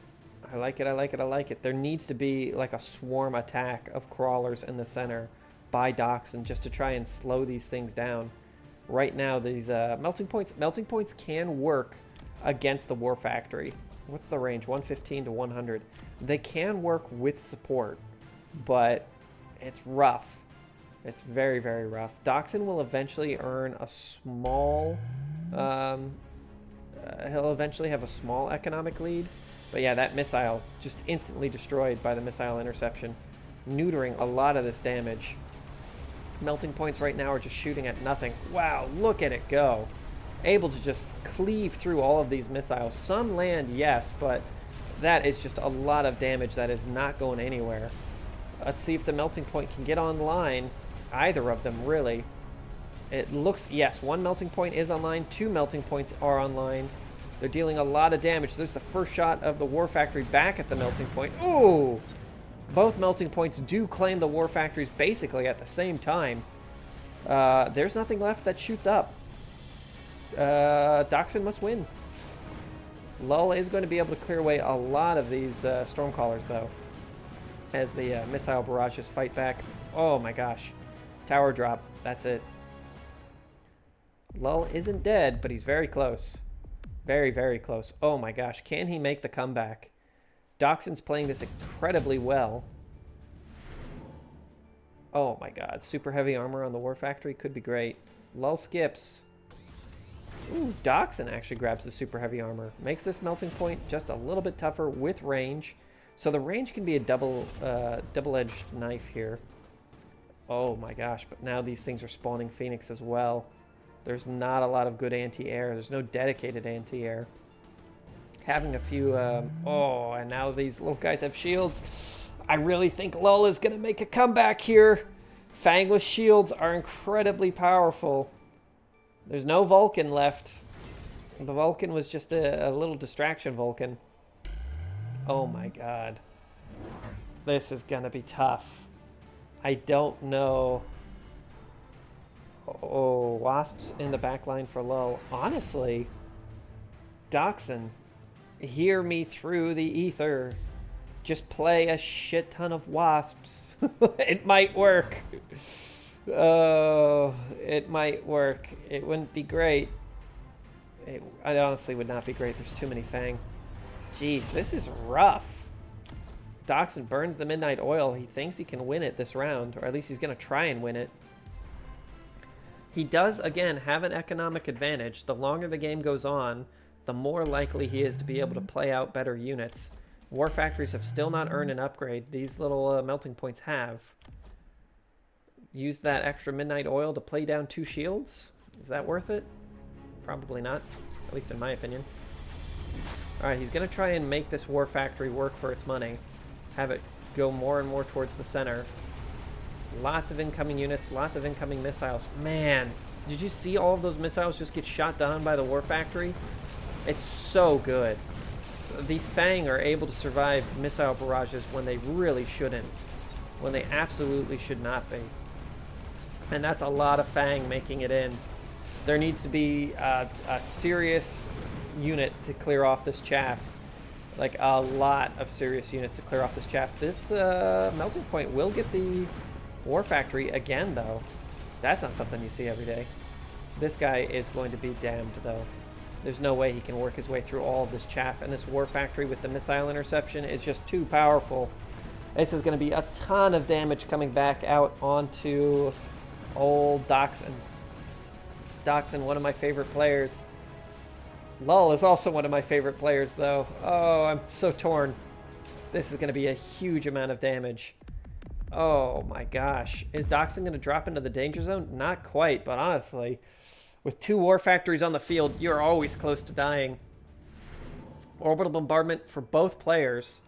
I like it, I like it, I like it. There needs to be like a swarm attack of crawlers in the center by Doxun just to try and slow these things down. Right now, these melting points can work against the War Factory. What's the range? 115 to 100. They can work with support, but it's rough. It's very, very rough. Doxun will eventually earn a small... he'll eventually have a small economic lead. But yeah, that missile just instantly destroyed by the missile interception, neutering a lot of this damage. Melting points right now are just shooting at nothing. Wow, look at it go. Able to just cleave through all of these missiles. Some land, yes, but that is just a lot of damage that is not going anywhere. Let's see if the melting point can get online. Either of them, really. It looks, yes, one melting point is online. 2 melting points are online. They're dealing a lot of damage. There's the first shot of the War Factory back at the melting point. Ooh! Both melting points do claim the War Factories basically at the same time. There's nothing left that shoots up. Doxun must win. Lull is going to be able to clear away a lot of these Stormcallers, though, as the missile barrages fight back. Oh my gosh. Tower drop. That's it. Lull isn't dead, but he's very close. Very, very close. Oh my gosh. Can he make the comeback? Doxun's playing this incredibly well. Oh my god. Super heavy armor on the War Factory could be great. Lull skips. Ooh, Doxun actually grabs the super heavy armor. Makes this melting point just a little bit tougher with range. So the range can be a double-edged knife here. Oh my gosh. But now these things are spawning Phoenix as well. There's not a lot of good anti-air. There's no dedicated anti-air. Having a few... oh, and now these little guys have shields. I really think Lull is going to make a comeback here. Fang with shields are incredibly powerful. There's no Vulcan left. The Vulcan was just a little distraction Vulcan. Oh my god. This is going to be tough. I don't know... Oh, Wasps in the back line for Lull. Honestly, Doxun, hear me through the ether. Just play a shit ton of Wasps. It might work. Oh, it might work. It wouldn't be great. It honestly would not be great. There's too many Fang. Jeez, this is rough. Doxun burns the Midnight Oil. He thinks he can win it this round, or at least he's going to try and win it. He does, again, have an economic advantage. The longer the game goes on, the more likely he is to be able to play out better units. War Factories have still not earned an upgrade. These little melting points have. Use that extra Midnight Oil to play down 2 shields? Is that worth it? Probably not, at least in my opinion. Alright, he's going to try and make this War Factory work for its money. Have it go more and more towards the center. Lots of incoming units, lots of incoming missiles. Man, did you see all of those missiles just get shot down by the War Factory? It's so good. These Fang are able to survive missile barrages when they really shouldn't. When they absolutely should not be. And that's a lot of Fang making it in. There needs to be a serious unit to clear off this chaff. Like a lot of serious units to clear off this chaff. This melting point will get the War Factory again, though. That's not something you see every day. This guy is going to be damned, though. There's no way he can work his way through all of this chaff, and this War Factory with the missile interception is just too powerful. This is going to be a ton of damage coming back out onto old Doxun. Doxun, one of my favorite players. Lull is also one of my favorite players, though. Oh, I'm so torn. This is going to be a huge amount of damage. Oh my gosh. Is Doxun going to drop into the danger zone? Not quite, but honestly, with 2 War Factories on the field, you're always close to dying. Orbital bombardment for both players.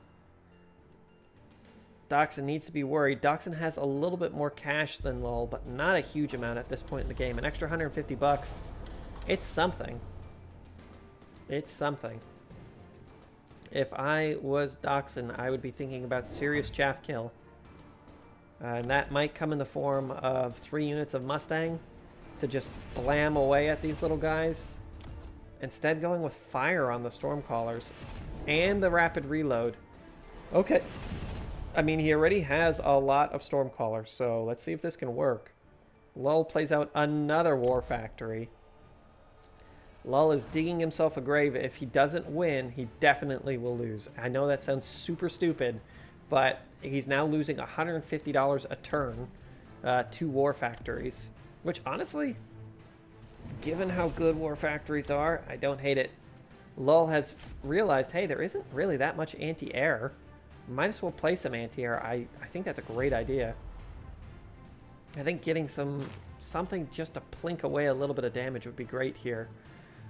Doxun needs to be worried. Doxun has a little bit more cash than Lol, but not a huge amount at this point in the game. An extra 150 bucks. It's something. It's something. If I was Doxun, I would be thinking about serious chaff kill. And that might come in the form of 3 units of Mustang to just blam away at these little guys. Instead, going with fire on the Stormcallers and the rapid reload. Okay. I mean, he already has a lot of Stormcallers, so let's see if this can work. Lull plays out another War Factory. Lull is digging himself a grave. If he doesn't win, he definitely will lose. I know that sounds super stupid, but he's now losing $150 a turn to War Factories, which honestly, given how good War Factories are, I don't hate it. Lull has realized, hey, there isn't really that much anti-air. Might as well play some anti-air. I think that's a great idea. I think getting something just to plink away a little bit of damage would be great here.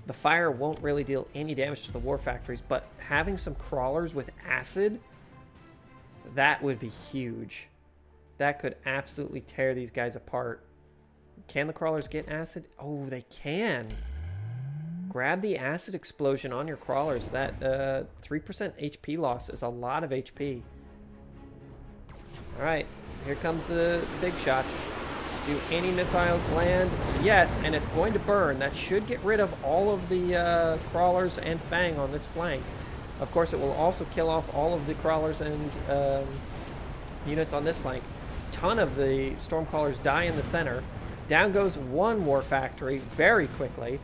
The fire won't really deal any damage to the War Factories, but having some crawlers with acid, that would be huge. That could absolutely tear these guys apart. Can the crawlers get acid? Oh, they can. Grab the acid explosion on your crawlers. That 3% HP loss is a lot of HP. All right, here comes the big shots. Do any missiles land? Yes, and it's going to burn. That should get rid of all of the crawlers and Fang on this flank. Of course, it will also kill off all of the crawlers and units on this flank. Ton of the Stormcallers die in the center. Down goes one War Factory very quickly.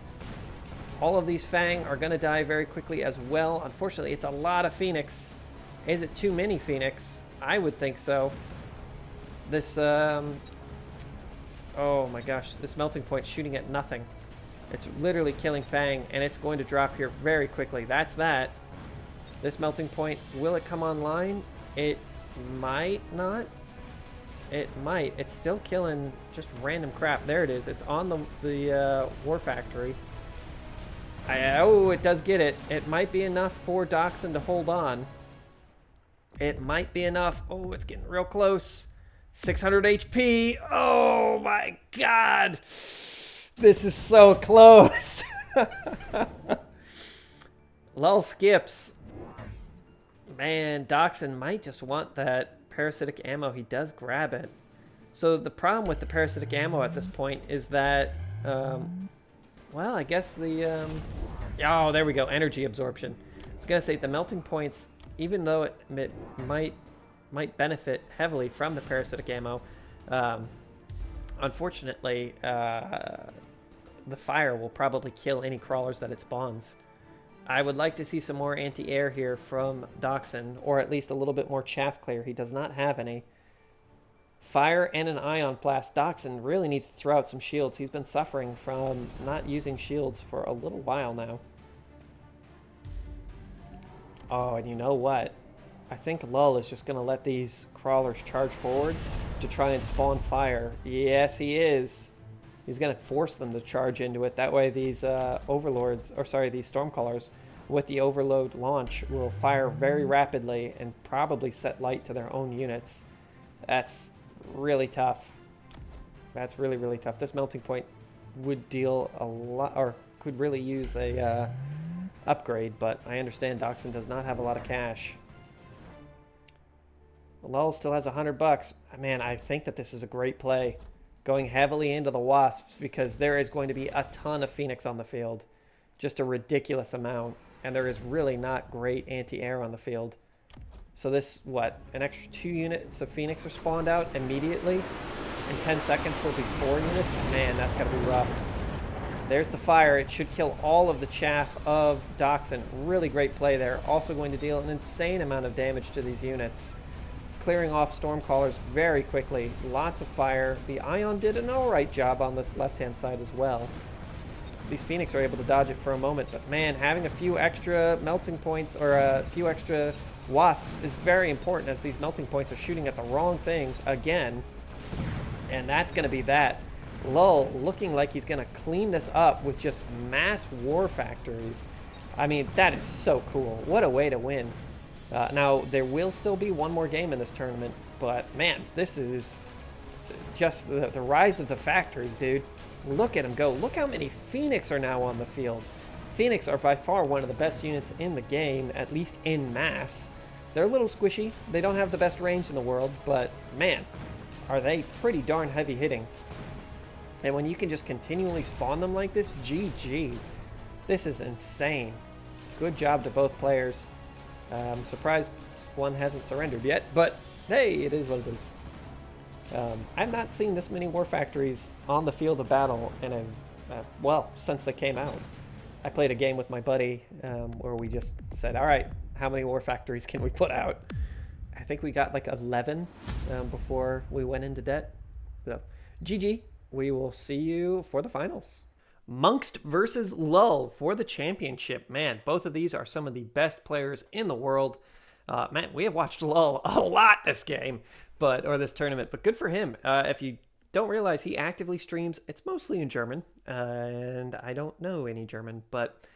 All of these Fang are going to die very quickly as well. Unfortunately, it's a lot of Phoenix. Is it too many Phoenix? I would think so. This, oh my gosh, this melting point shooting at nothing. It's literally killing Fang, and it's going to drop here very quickly. That's that. This melting point, will it come online? It might not. It might. It's still killing just random crap. There it is. It's on the War Factory. Oh, it does get it. It might be enough for Doxun to hold on. It might be enough. Oh, it's getting real close. 600 HP. Oh my god. This is so close. Lull skips. Man, Doxun might just want that parasitic ammo. He does grab it. So the problem with the parasitic ammo at this point is that, well, I guess the, oh, there we go, energy absorption. I was going to say the melting points, even though it might benefit heavily from the parasitic ammo, unfortunately, the fire will probably kill any crawlers that it spawns. I would like to see some more anti-air here from Doxun, or at least a little bit more chaff clear. He does not have any. Fire and an ion blast. Doxun really needs to throw out some shields. He's been suffering from not using shields for a little while now. Oh, and you know what? I think Lull is just going to let these crawlers charge forward to try and spawn fire. Yes, he is. He's going to force them to charge into it. That way these overlords, or sorry, these Stormcallers with the overload launch will fire very rapidly and probably set light to their own units. That's really tough. That's really, really tough. This melting point would deal a lot, or could really use a upgrade, but I understand Doxun does not have a lot of cash. Lull still has $100. Man, I think that this is a great play. Going heavily into the Wasps, because there is going to be a ton of Phoenix on the field. Just a ridiculous amount. And there is really not great anti-air on the field. So this, what, an extra 2 units of Phoenix are spawned out immediately? In 10 seconds there'll be 4 units? Man, that's got to be rough. There's the fire. It should kill all of the chaff of Doxun. Really great play there. Also going to deal an insane amount of damage to these units. Clearing off Stormcallers very quickly. Lots of fire. The Ion did an alright job on this left-hand side as well. These Phoenix are able to dodge it for a moment, but man, having a few extra melting points, or a few extra Wasps is very important, as these melting points are shooting at the wrong things again. And that's going to be that. Lull looking like he's going to clean this up with just mass War Factories. I mean, that is so cool. What a way to win. Now, there will still be one more game in this tournament, but man, this is just the rise of the factories, dude. Look at them go. Look how many Phoenix are now on the field. Phoenix are by far one of the best units in the game, at least in mass. They're a little squishy. They don't have the best range in the world, but man, are they pretty darn heavy hitting. And when you can just continually spawn them like this, GG. This is insane. Good job to both players. I'm surprised one hasn't surrendered yet, but hey, it is what it is. I've not seen this many war factories on the field of battle, and well, since they came out. I played a game with my buddy where we just said, all right, how many war factories can we put out? I think we got like 11 before we went into debt. So, GG. We will see you for the finals. Munqst versus Lull for the championship. Man, both of these are some of the best players in the world. Man, we have watched Lull a lot this game, or this tournament, but good for him. If you don't realize, he actively streams. It's mostly in German, and I don't know any German, but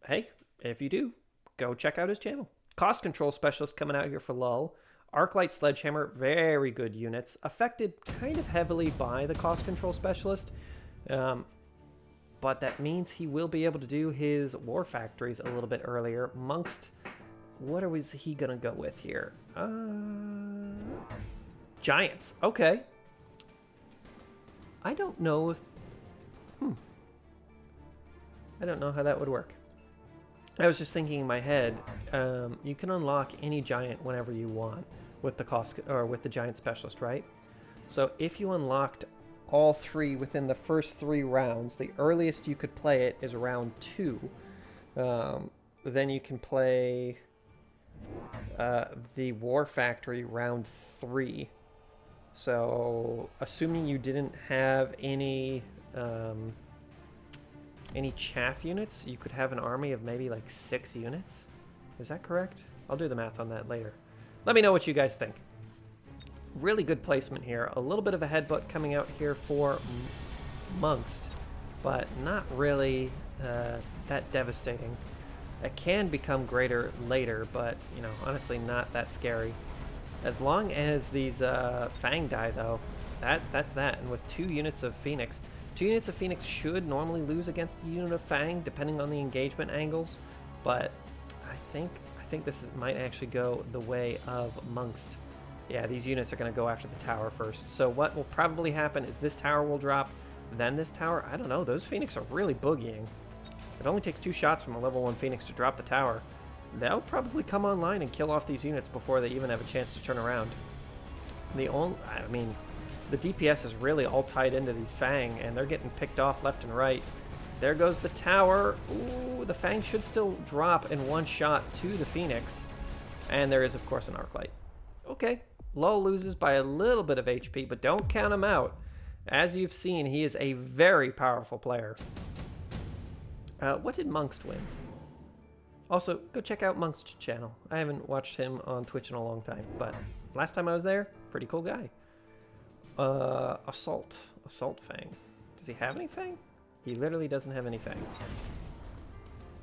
hey, if you do, go check out his channel. Cost Control Specialist coming out here for Lull. Arclight Sledgehammer, very good units. Affected kind of heavily by the Cost Control Specialist, but that means he will be able to do his war factories a little bit earlier. Munqst, what was he going to go with here? Giants, okay. I don't know if... I don't know how that would work. I was just thinking in my head, you can unlock any giant whenever you want with the giant specialist, right? So if you unlocked all three within the first 3 rounds, the earliest you could play it is round 2. Then you can play the War Factory round 3. So assuming you didn't have any chaff units, you could have an army of maybe like 6 units. Is that correct? I'll do the math on that later. Let me know what you guys think. Really good placement here. A little bit of a headbutt coming out here for Munqst, but not really that devastating. It can become greater later, but you know, honestly, not that scary. As long as these Fang die, though, that's that. And with 2 units of Phoenix, 2 units of Phoenix should normally lose against a unit of Fang, depending on the engagement angles. But I think this might actually go the way of Munqst. Yeah, these units are going to go after the tower first. So what will probably happen is this tower will drop, then this tower. I don't know. Those Phoenix are really boogieing. It only takes 2 shots from a level 1 Phoenix to drop the tower. They'll probably come online and kill off these units before they even have a chance to turn around. The DPS is really all tied into these Fang, and they're getting picked off left and right. There goes the tower. Ooh, the Fang should still drop in 1 shot to the Phoenix. And there is, of course, an Arclight. Okay, Lull loses by a little bit of HP, but don't count him out. As you've seen, he is a very powerful player. What did Munqst win? Also, go check out Munqst's channel. I haven't watched him on Twitch in a long time, but last time I was there, pretty cool guy. Assault Fang. Does he have any Fang? He literally doesn't have any Fang.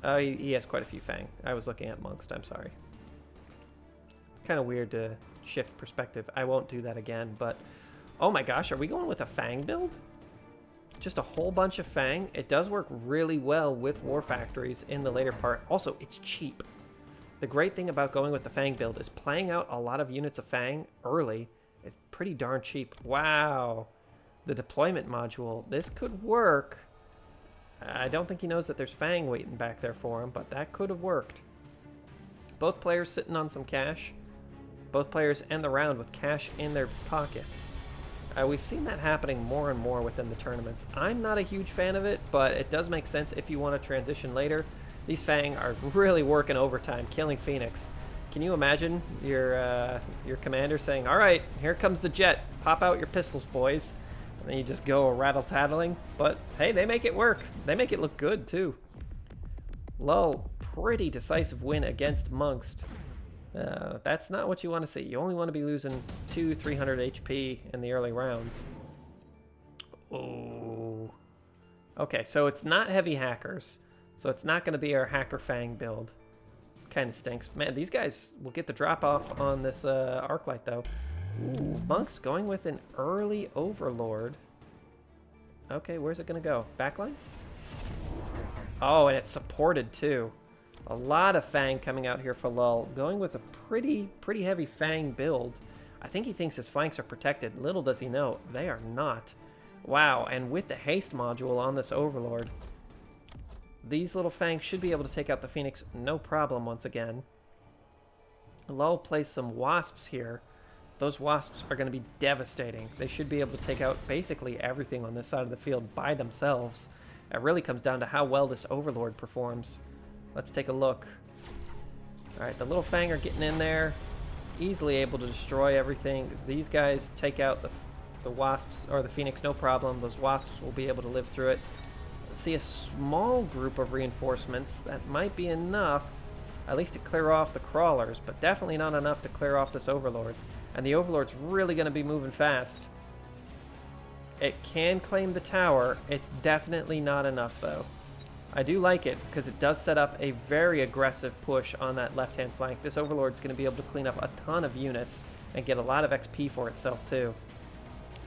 Oh, he has quite a few Fang. I was looking at Munqst, I'm sorry. It's kind of weird to shift perspective. I won't do that again, but... Oh my gosh, are we going with a Fang build? Just a whole bunch of Fang. It does work really well with War Factories in the later part. Also, it's cheap. The great thing about going with the Fang build is playing out a lot of units of Fang early is pretty darn cheap. Wow. The deployment module. This could work. I don't think he knows that there's Fang waiting back there for him, but that could have worked. Both players sitting on some cash. Both players end the round with cash in their pockets. We've seen that happening more and more within the tournaments. I'm not a huge fan of it, but it does make sense if you want to transition later. These Fang are really working overtime, killing Phoenix. Can you imagine your commander saying, all right, here comes the jet. Pop out your pistols, boys. And then you just go rattle-tattling. But, hey, they make it work. They make it look good, too. Lull, pretty decisive win against Munqst. That's not what you want to see. You only want to be losing 200-300 HP in the early rounds. Oh. Okay, so it's not heavy hackers, So it's not going to be our Hacker Fang build. Kind of stinks. Man, these guys will get the drop off on this Arclight, though. Ooh, Munqst going with an early Overlord. Okay, where's it going to go? Backline? Oh, and it's supported, too. A lot of Fang coming out here for Lull. Going with a pretty heavy Fang build. I think he thinks his flanks are protected. Little does he know, they are not. Wow, and with the haste module on this Overlord, these little Fangs should be able to take out the Phoenix no problem once again. Lull plays some Wasps here. Those Wasps are going to be devastating. They should be able to take out basically everything on this side of the field by themselves. It really comes down to how well this Overlord performs. Let's take a look. Alright, the little Fang are getting in there. Easily able to destroy everything. These guys take out the Wasps, or the Phoenix, no problem. Those Wasps will be able to live through it. See a small group of reinforcements. That might be enough, at least to clear off the crawlers, but definitely not enough to clear off this Overlord. And the Overlord's really going to be moving fast. It can claim the tower. It's definitely not enough, though. I do like it, because it does set up a very aggressive push on that left-hand flank. This Overlord's going to be able to clean up a ton of units and get a lot of XP for itself, too.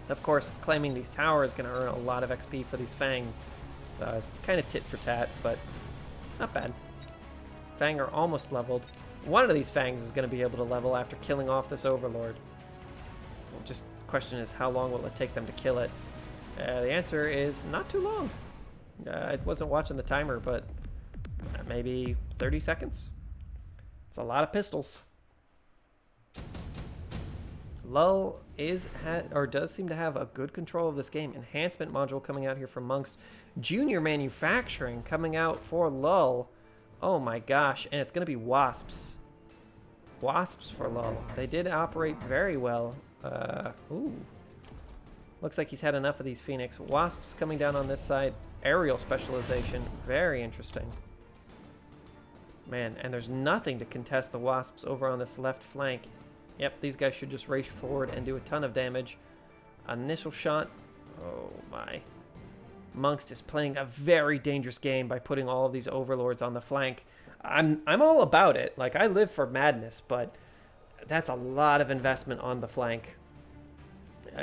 Of course, claiming these towers is going to earn a lot of XP for these Fang. Kind of tit for tat, but not bad. Fang are almost leveled. One of these Fangs is going to be able to level after killing off this Overlord. Just question is, how long will it take them to kill it? The answer is not too long. I wasn't watching the timer, but maybe 30 seconds. It's a lot of pistols. Lull does seem to have a good control of this game. Enhancement module coming out here from Munqst. Junior manufacturing coming out for Lull. Oh my gosh, and it's going to be Wasps. Wasps for Lull. They did operate very well. Ooh. Looks like he's had enough of these Phoenix. Wasps coming down on this side. Aerial specialization. Very interesting. Man, and there's nothing to contest the Wasps over on this left flank. Yep, these guys should just race forward and do a ton of damage. Initial shot. Oh my. Munqst is playing a very dangerous game by putting all of these Overlords on the flank. I'm all about it. Like, I live for madness, but that's a lot of investment on the flank.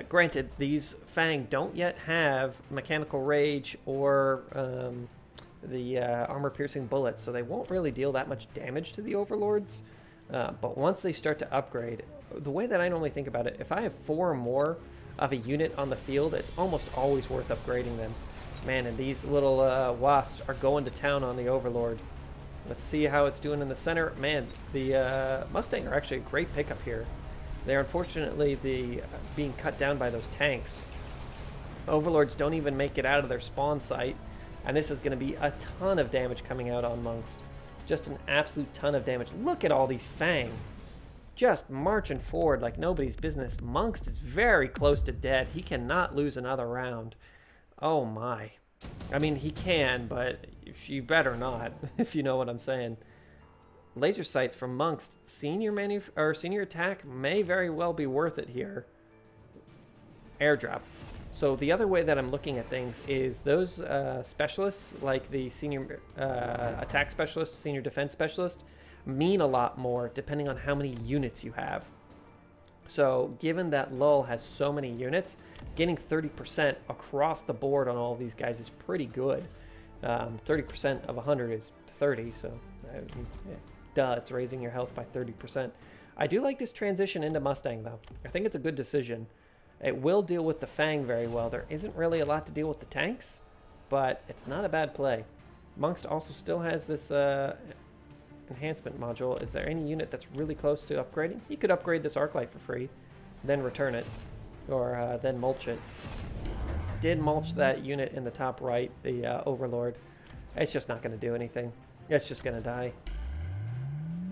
Granted, these Fang don't yet have Mechanical Rage or the armor-piercing bullets, so they won't really deal that much damage to the Overlords. But once they start to upgrade, the way that I normally think about it, if I have 4 or more of a unit on the field, it's almost always worth upgrading them. Man, and these little Wasps are going to town on the Overlord. Let's see how it's doing in the center. Man, the Mustang are actually a great pickup here. They're unfortunately being cut down by those tanks. Overlords don't even make it out of their spawn site, and this is going to be a ton of damage coming out on Munqst. Just an absolute ton of damage. Look at all these Fang. Just marching forward like nobody's business. Munqst is very close to dead. He cannot lose another round. Oh my. I mean, he can, but you better not, if you know what I'm saying. Laser sights from Munqst. Senior attack may very well be worth it here. Airdrop. So the other way that I'm looking at things is those specialists, like the senior attack specialist, senior defense specialist, mean a lot more depending on how many units you have. So given that Lull has so many units, getting 30% across the board on all of these guys is pretty good. 30% of 100 is 30, so duh, it's raising your health by 30%. I do like this transition into Mustang, though. I think it's a good decision. It will deal with the Fang very well. There isn't really a lot to deal with the tanks, but it's not a bad play. Munqst also still has this enhancement module. Is there any unit that's really close to upgrading? You could upgrade this Arclight for free, then return it, or then mulch it. Did mulch that unit in the top right, the Overlord. It's just not going to do anything. It's just going to die.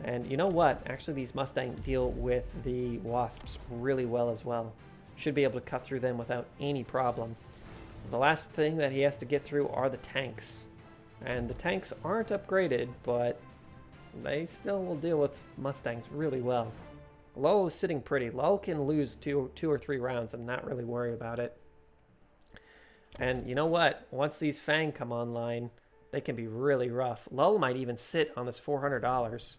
And you know what? Actually, these Mustang deal with the Wasps really well as well. Should be able to cut through them without any problem. The last thing that he has to get through are the tanks. And the tanks aren't upgraded, but they still will deal with Mustangs really well. Lull is sitting pretty. Lull can lose two or three rounds and not really worry about it. And you know what? Once these Fang come online, They can be really rough. Lull might even sit on this $400.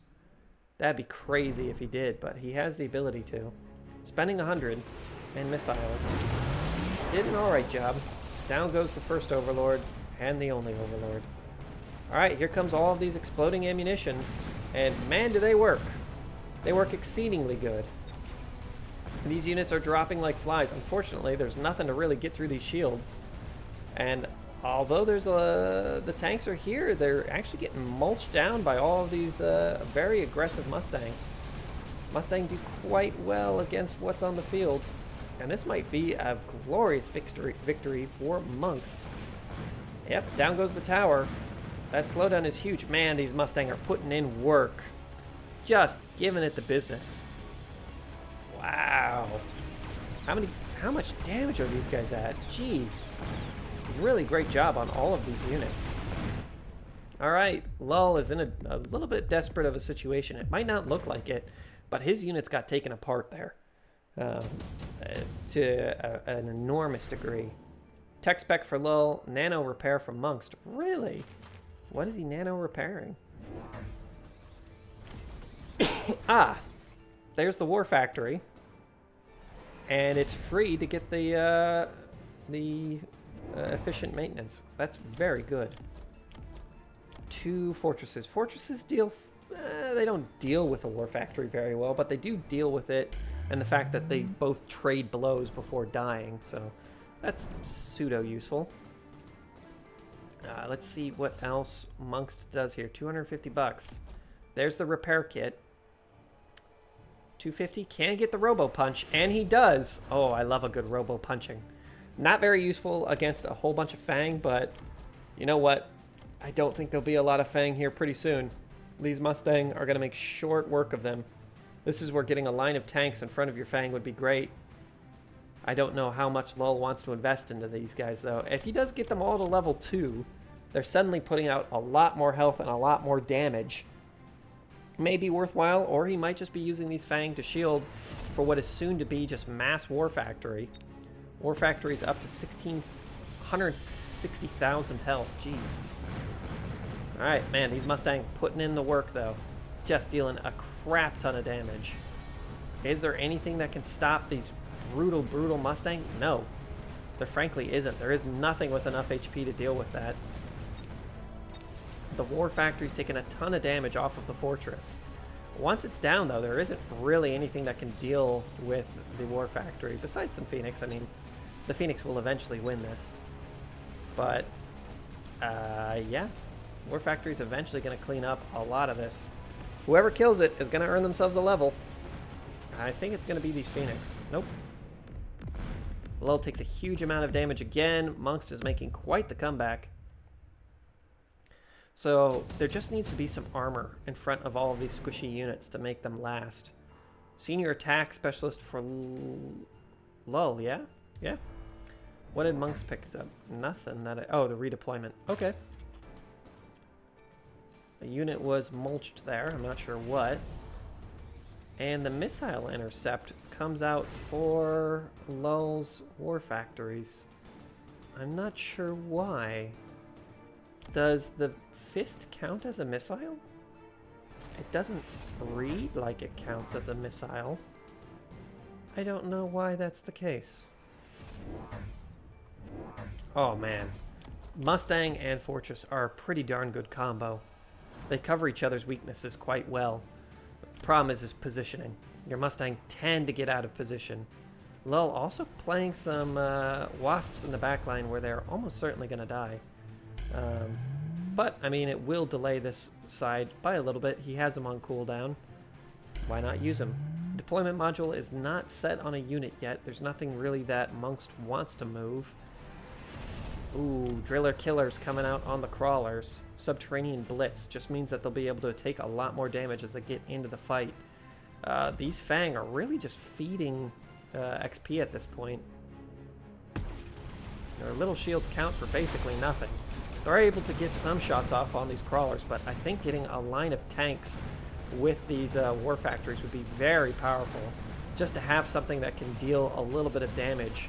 That'd be crazy if he did, but he has the ability to. Spending 100 and missiles. Did an alright job. Down goes the first Overlord and the only Overlord. Alright, here comes all of these exploding ammunitions. And man, do they work. They work exceedingly good. These units are dropping like flies. Unfortunately, there's nothing to really get through these shields. And although the tanks are here, they're actually getting mulched down by all of these very aggressive Mustang. Mustang do quite well against what's on the field. And this might be a glorious victory for Munqst. Yep, down goes the tower. That slowdown is huge. Man, these Mustang are putting in work. Just giving it the business. Wow. How much damage are these guys at? Jeez. Really great job on all of these units. Alright, Lull is in a little bit desperate of a situation. It might not look like it, but his units got taken apart there. To an enormous degree. Tech spec for Lull, nano repair from Munqst. Really? What is he nano repairing? Ah, there's the war factory, and it's free to get the efficient maintenance. That's very good. 2 fortresses. Fortresses deal. They don't deal with a war factory very well, but they do deal with it, and the fact that they both trade blows before dying. So that's pseudo useful. Let's see what else Munqst does here. 250 bucks. There's the repair kit. 250. Can get the robo punch, and he does. Oh, I love a good robo punching. Not very useful against a whole bunch of Fang, but you know what? I don't think there'll be a lot of Fang here pretty soon. These Mustang are going to make short work of them. This is where getting a line of tanks in front of your Fang would be great. I don't know how much Lull wants to invest into these guys, though. If he does get them all to level 2, they're suddenly putting out a lot more health and a lot more damage. May be worthwhile, or he might just be using these Fang to shield for what is soon to be just mass War Factory. War Factory's up to 160,000 health. Jeez. Alright, man, these Mustang putting in the work, though. Just dealing a crap ton of damage. Is there anything that can stop these brutal Mustang? No. There frankly isn't. There is nothing with enough HP to deal with that. The War Factory's taken a ton of damage off of the fortress. Once it's down, though, there isn't really anything that can deal with the War Factory, besides some Phoenix. I mean, the Phoenix will eventually win this. But, yeah. War Factory's eventually going to clean up a lot of this. Whoever kills it is going to earn themselves a level. I think it's going to be these Phoenix. Nope. Lull takes a huge amount of damage again. Munqst is making quite the comeback. So there just needs to be some armor in front of all of these squishy units to make them last. Senior attack specialist for Lull, yeah? Yeah. What did Munqst pick up? Nothing. Oh, the redeployment. Okay. A unit was mulched there. I'm not sure what. And the missile intercept comes out for Lull's war factories. I'm not sure why. Does the fist count as a missile? It doesn't read like it counts as a missile. I don't know why that's the case. Oh man. Mustang and Fortress are a pretty darn good combo. They cover each other's weaknesses quite well. The problem is positioning. Your Mustang tend to get out of position. Lull also playing some Wasps in the backline where they're almost certainly going to die. But, I mean, it will delay this side by a little bit. He has them on cooldown. Why not use them? Deployment module is not set on a unit yet. There's nothing really that Munqst wants to move. Ooh, Driller Killers coming out on the Crawlers. Subterranean Blitz just means that they'll be able to take a lot more damage as they get into the fight. These Fang are really just feeding XP at this point. Their little shields count for basically nothing. They're able to get some shots off on these Crawlers, but I think getting a line of tanks with these War Factories would be very powerful. Just to have something that can deal a little bit of damage.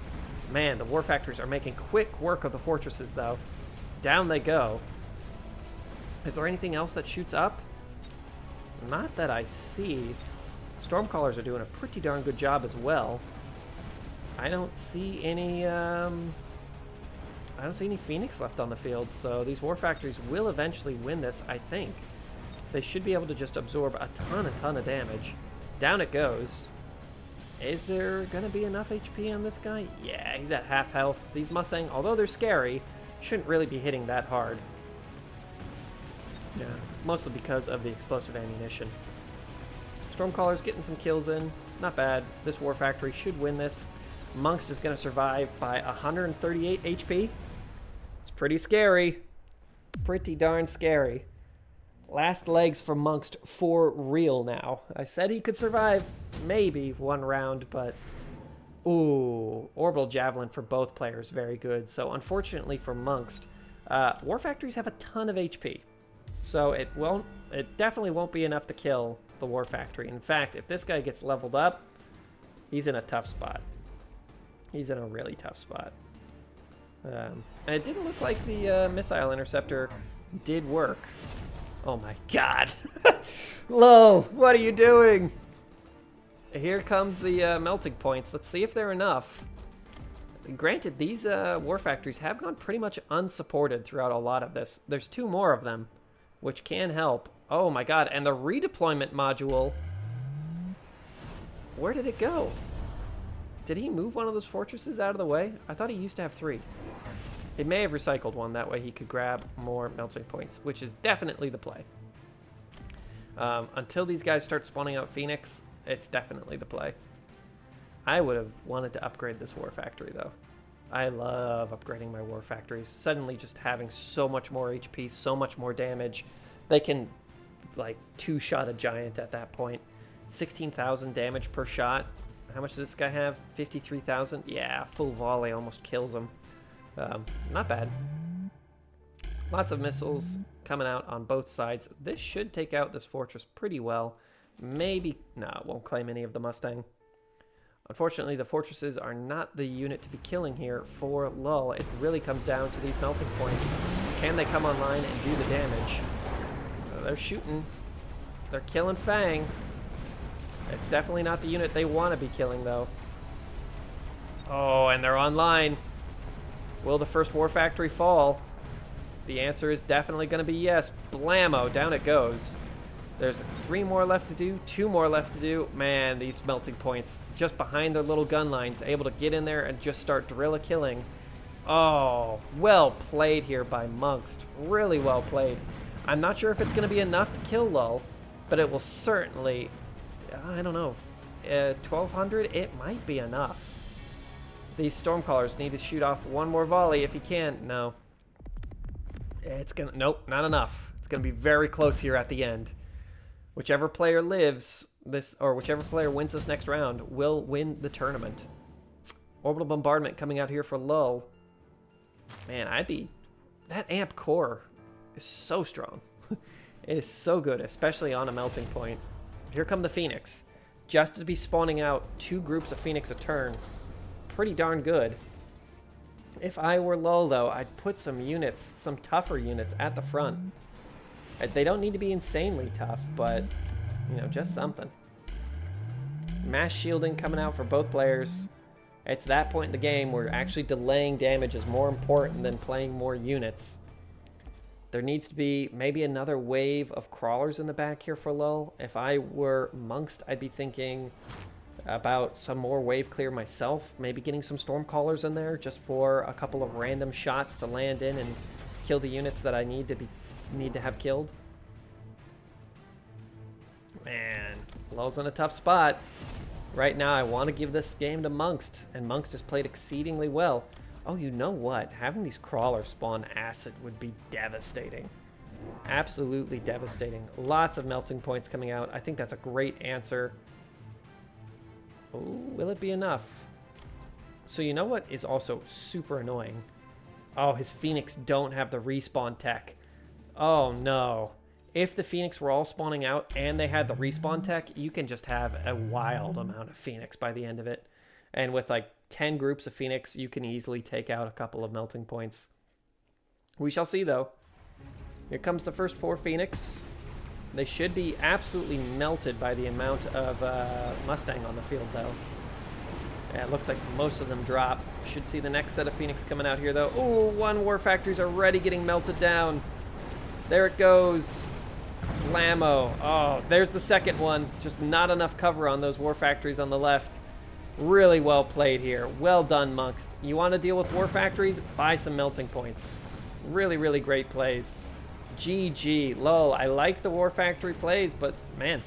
Man, the War Factories are making quick work of the fortresses, though. Down they go. Is there anything else that shoots up? Not that I see. Stormcallers are doing a pretty darn good job as well. I don't see any Phoenix left on the field, so these War Factories will eventually win this, I think. They should be able to just absorb a ton of damage. Down it goes. Is there going to be enough HP on this guy? Yeah, he's at half health. These Mustang, although they're scary, shouldn't really be hitting that hard. Yeah, mostly because of the explosive ammunition. Stormcaller's getting some kills in. Not bad. This War Factory should win this. Munqst is going to survive by 138 HP. It's pretty scary. Pretty darn scary. Last legs for Munqst for real now. I said he could survive maybe one round, but... Ooh, Orbital Javelin for both players. Very good. So unfortunately for Munqst, War Factories have a ton of HP. So it definitely won't be enough to kill the War Factory. In fact, if this guy gets leveled up, he's in a tough spot. He's in a really tough spot. And it didn't look like the missile interceptor did work. Oh my god. Lol, what are you doing? Here comes the melting points. Let's see if they're enough. Granted, these War Factories have gone pretty much unsupported throughout a lot of this. There's 2 more of them, which can help. Oh my god, and the redeployment module. Where did it go? Did he move one of those fortresses out of the way? I thought he used to have 3. It may have recycled one, that way he could grab more melting points, which is definitely the play. Until these guys start spawning out Phoenix, it's definitely the play. I would have wanted to upgrade this War Factory, though. I love upgrading my War Factories. Suddenly just having so much more HP, so much more damage. They can, like, 2-shot a giant at that point. 16,000 damage per shot. How much does this guy have? 53,000? Yeah, full volley almost kills him. Not bad. Lots of missiles coming out on both sides. This should take out this fortress pretty well. Maybe... No, it won't claim any of the Mustang. Unfortunately, the fortresses are not the unit to be killing here for lull. It really comes down to these melting points. Can they come online and do the damage? They're shooting. They're killing Fang. It's definitely not the unit they want to be killing, though. Oh, and they're online. Will the first War Factory fall? The answer is definitely going to be yes. Blammo, down it goes. There's 3 more left to do, 2 more left to do. Man, these melting points just behind their little gun lines, able to get in there and just start drilla-killing. Oh, well played here by Munqst. Really well played. I'm not sure if it's going to be enough to kill Lull, but it will certainly, I don't know, 1,200? It might be enough. These Stormcallers need to shoot off 1 more volley if he can. No. It's going to, nope, not enough. It's going to be very close here at the end. Whichever player lives this, or whichever player wins this next round, will win the tournament. Orbital Bombardment coming out here for Lull. Man, that amp core is so strong. It is so good, especially on a melting point. Here come the Phoenix. Just to be spawning out 2 groups of Phoenix a turn. Pretty darn good. If I were Lull, though, I'd put some units, some tougher units at the front. They don't need to be insanely tough, but, you know, just something. Mass shielding coming out for both players. It's that point in the game where actually delaying damage is more important than playing more units. There needs to be maybe another wave of crawlers in the back here for Lull. If I were Munqst, I'd be thinking about some more wave clear myself. Maybe getting some Stormcallers in there just for a couple of random shots to land in and kill the units that I need to have killed. Man, Lull's in a tough spot. Right now, I want to give this game to Munqst, and Munqst has played exceedingly well. Oh, you know what? Having these crawlers spawn acid would be devastating. Absolutely devastating. Lots of melting points coming out. I think that's a great answer. Oh, will it be enough? So you know what is also super annoying? Oh, his Phoenix don't have the respawn tech. Oh, no. If the Phoenix were all spawning out and they had the respawn tech, you can just have a wild amount of Phoenix by the end of it. And with like 10 groups of Phoenix, you can easily take out a couple of melting points. We shall see, though. Here comes the first 4 Phoenix. They should be absolutely melted by the amount of Mustang on the field, though. Yeah, it looks like most of them drop. Should see the next set of Phoenix coming out here, though. Oh, 1 War Factory's already getting melted down. There it goes. Blammo. Oh, there's the second one. Just not enough cover on those War Factories on the left. Really well played here. Well done, Munqst. You want to deal with War Factories? Buy some melting points. Really, really great plays. GG. Lol. I like the War Factory plays, but man,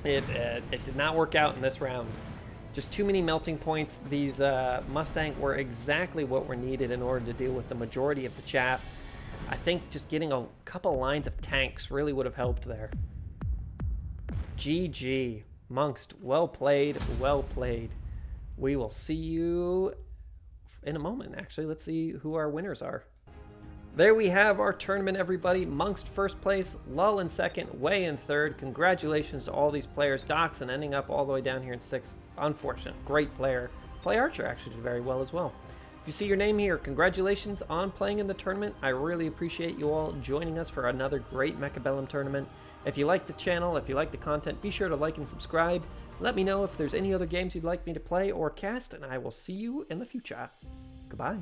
it did not work out in this round. Just too many melting points. These Mustang were exactly what were needed in order to deal with the majority of the chaff. I think just getting a couple lines of tanks really would have helped there. GG. Munqst, well played, well played. We will see you in a moment, actually. Let's see who our winners are. There we have our tournament, everybody. Munqst first place, Lull in second, Wei in third. Congratulations to all these players. Doxun ending up all the way down here in sixth. Unfortunate. Great player. Play Archer actually did very well as well. If you see your name here, congratulations on playing in the tournament. I really appreciate you all joining us for another great Mechabellum tournament. If you like the channel, if you like the content, be sure to like and subscribe. Let me know if there's any other games you'd like me to play or cast, and I will see you in the future. Goodbye.